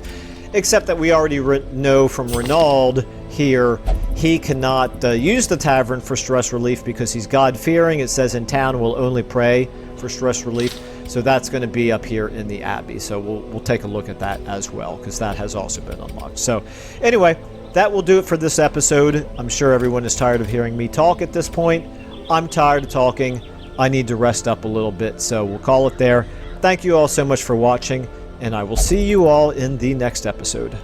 Speaker 2: Except that we already know from Renaud here, he cannot use the tavern for stress relief because he's God-fearing. It says in town we'll only pray for stress relief. So that's going to be up here in the Abbey. So we'll take a look at that as well, because that has also been unlocked. So anyway, that will do it for this episode. I'm sure everyone is tired of hearing me talk at this point. I'm tired of talking. I need to rest up a little bit, so we'll call it there. Thank you all so much for watching, and I will see you all in the next episode.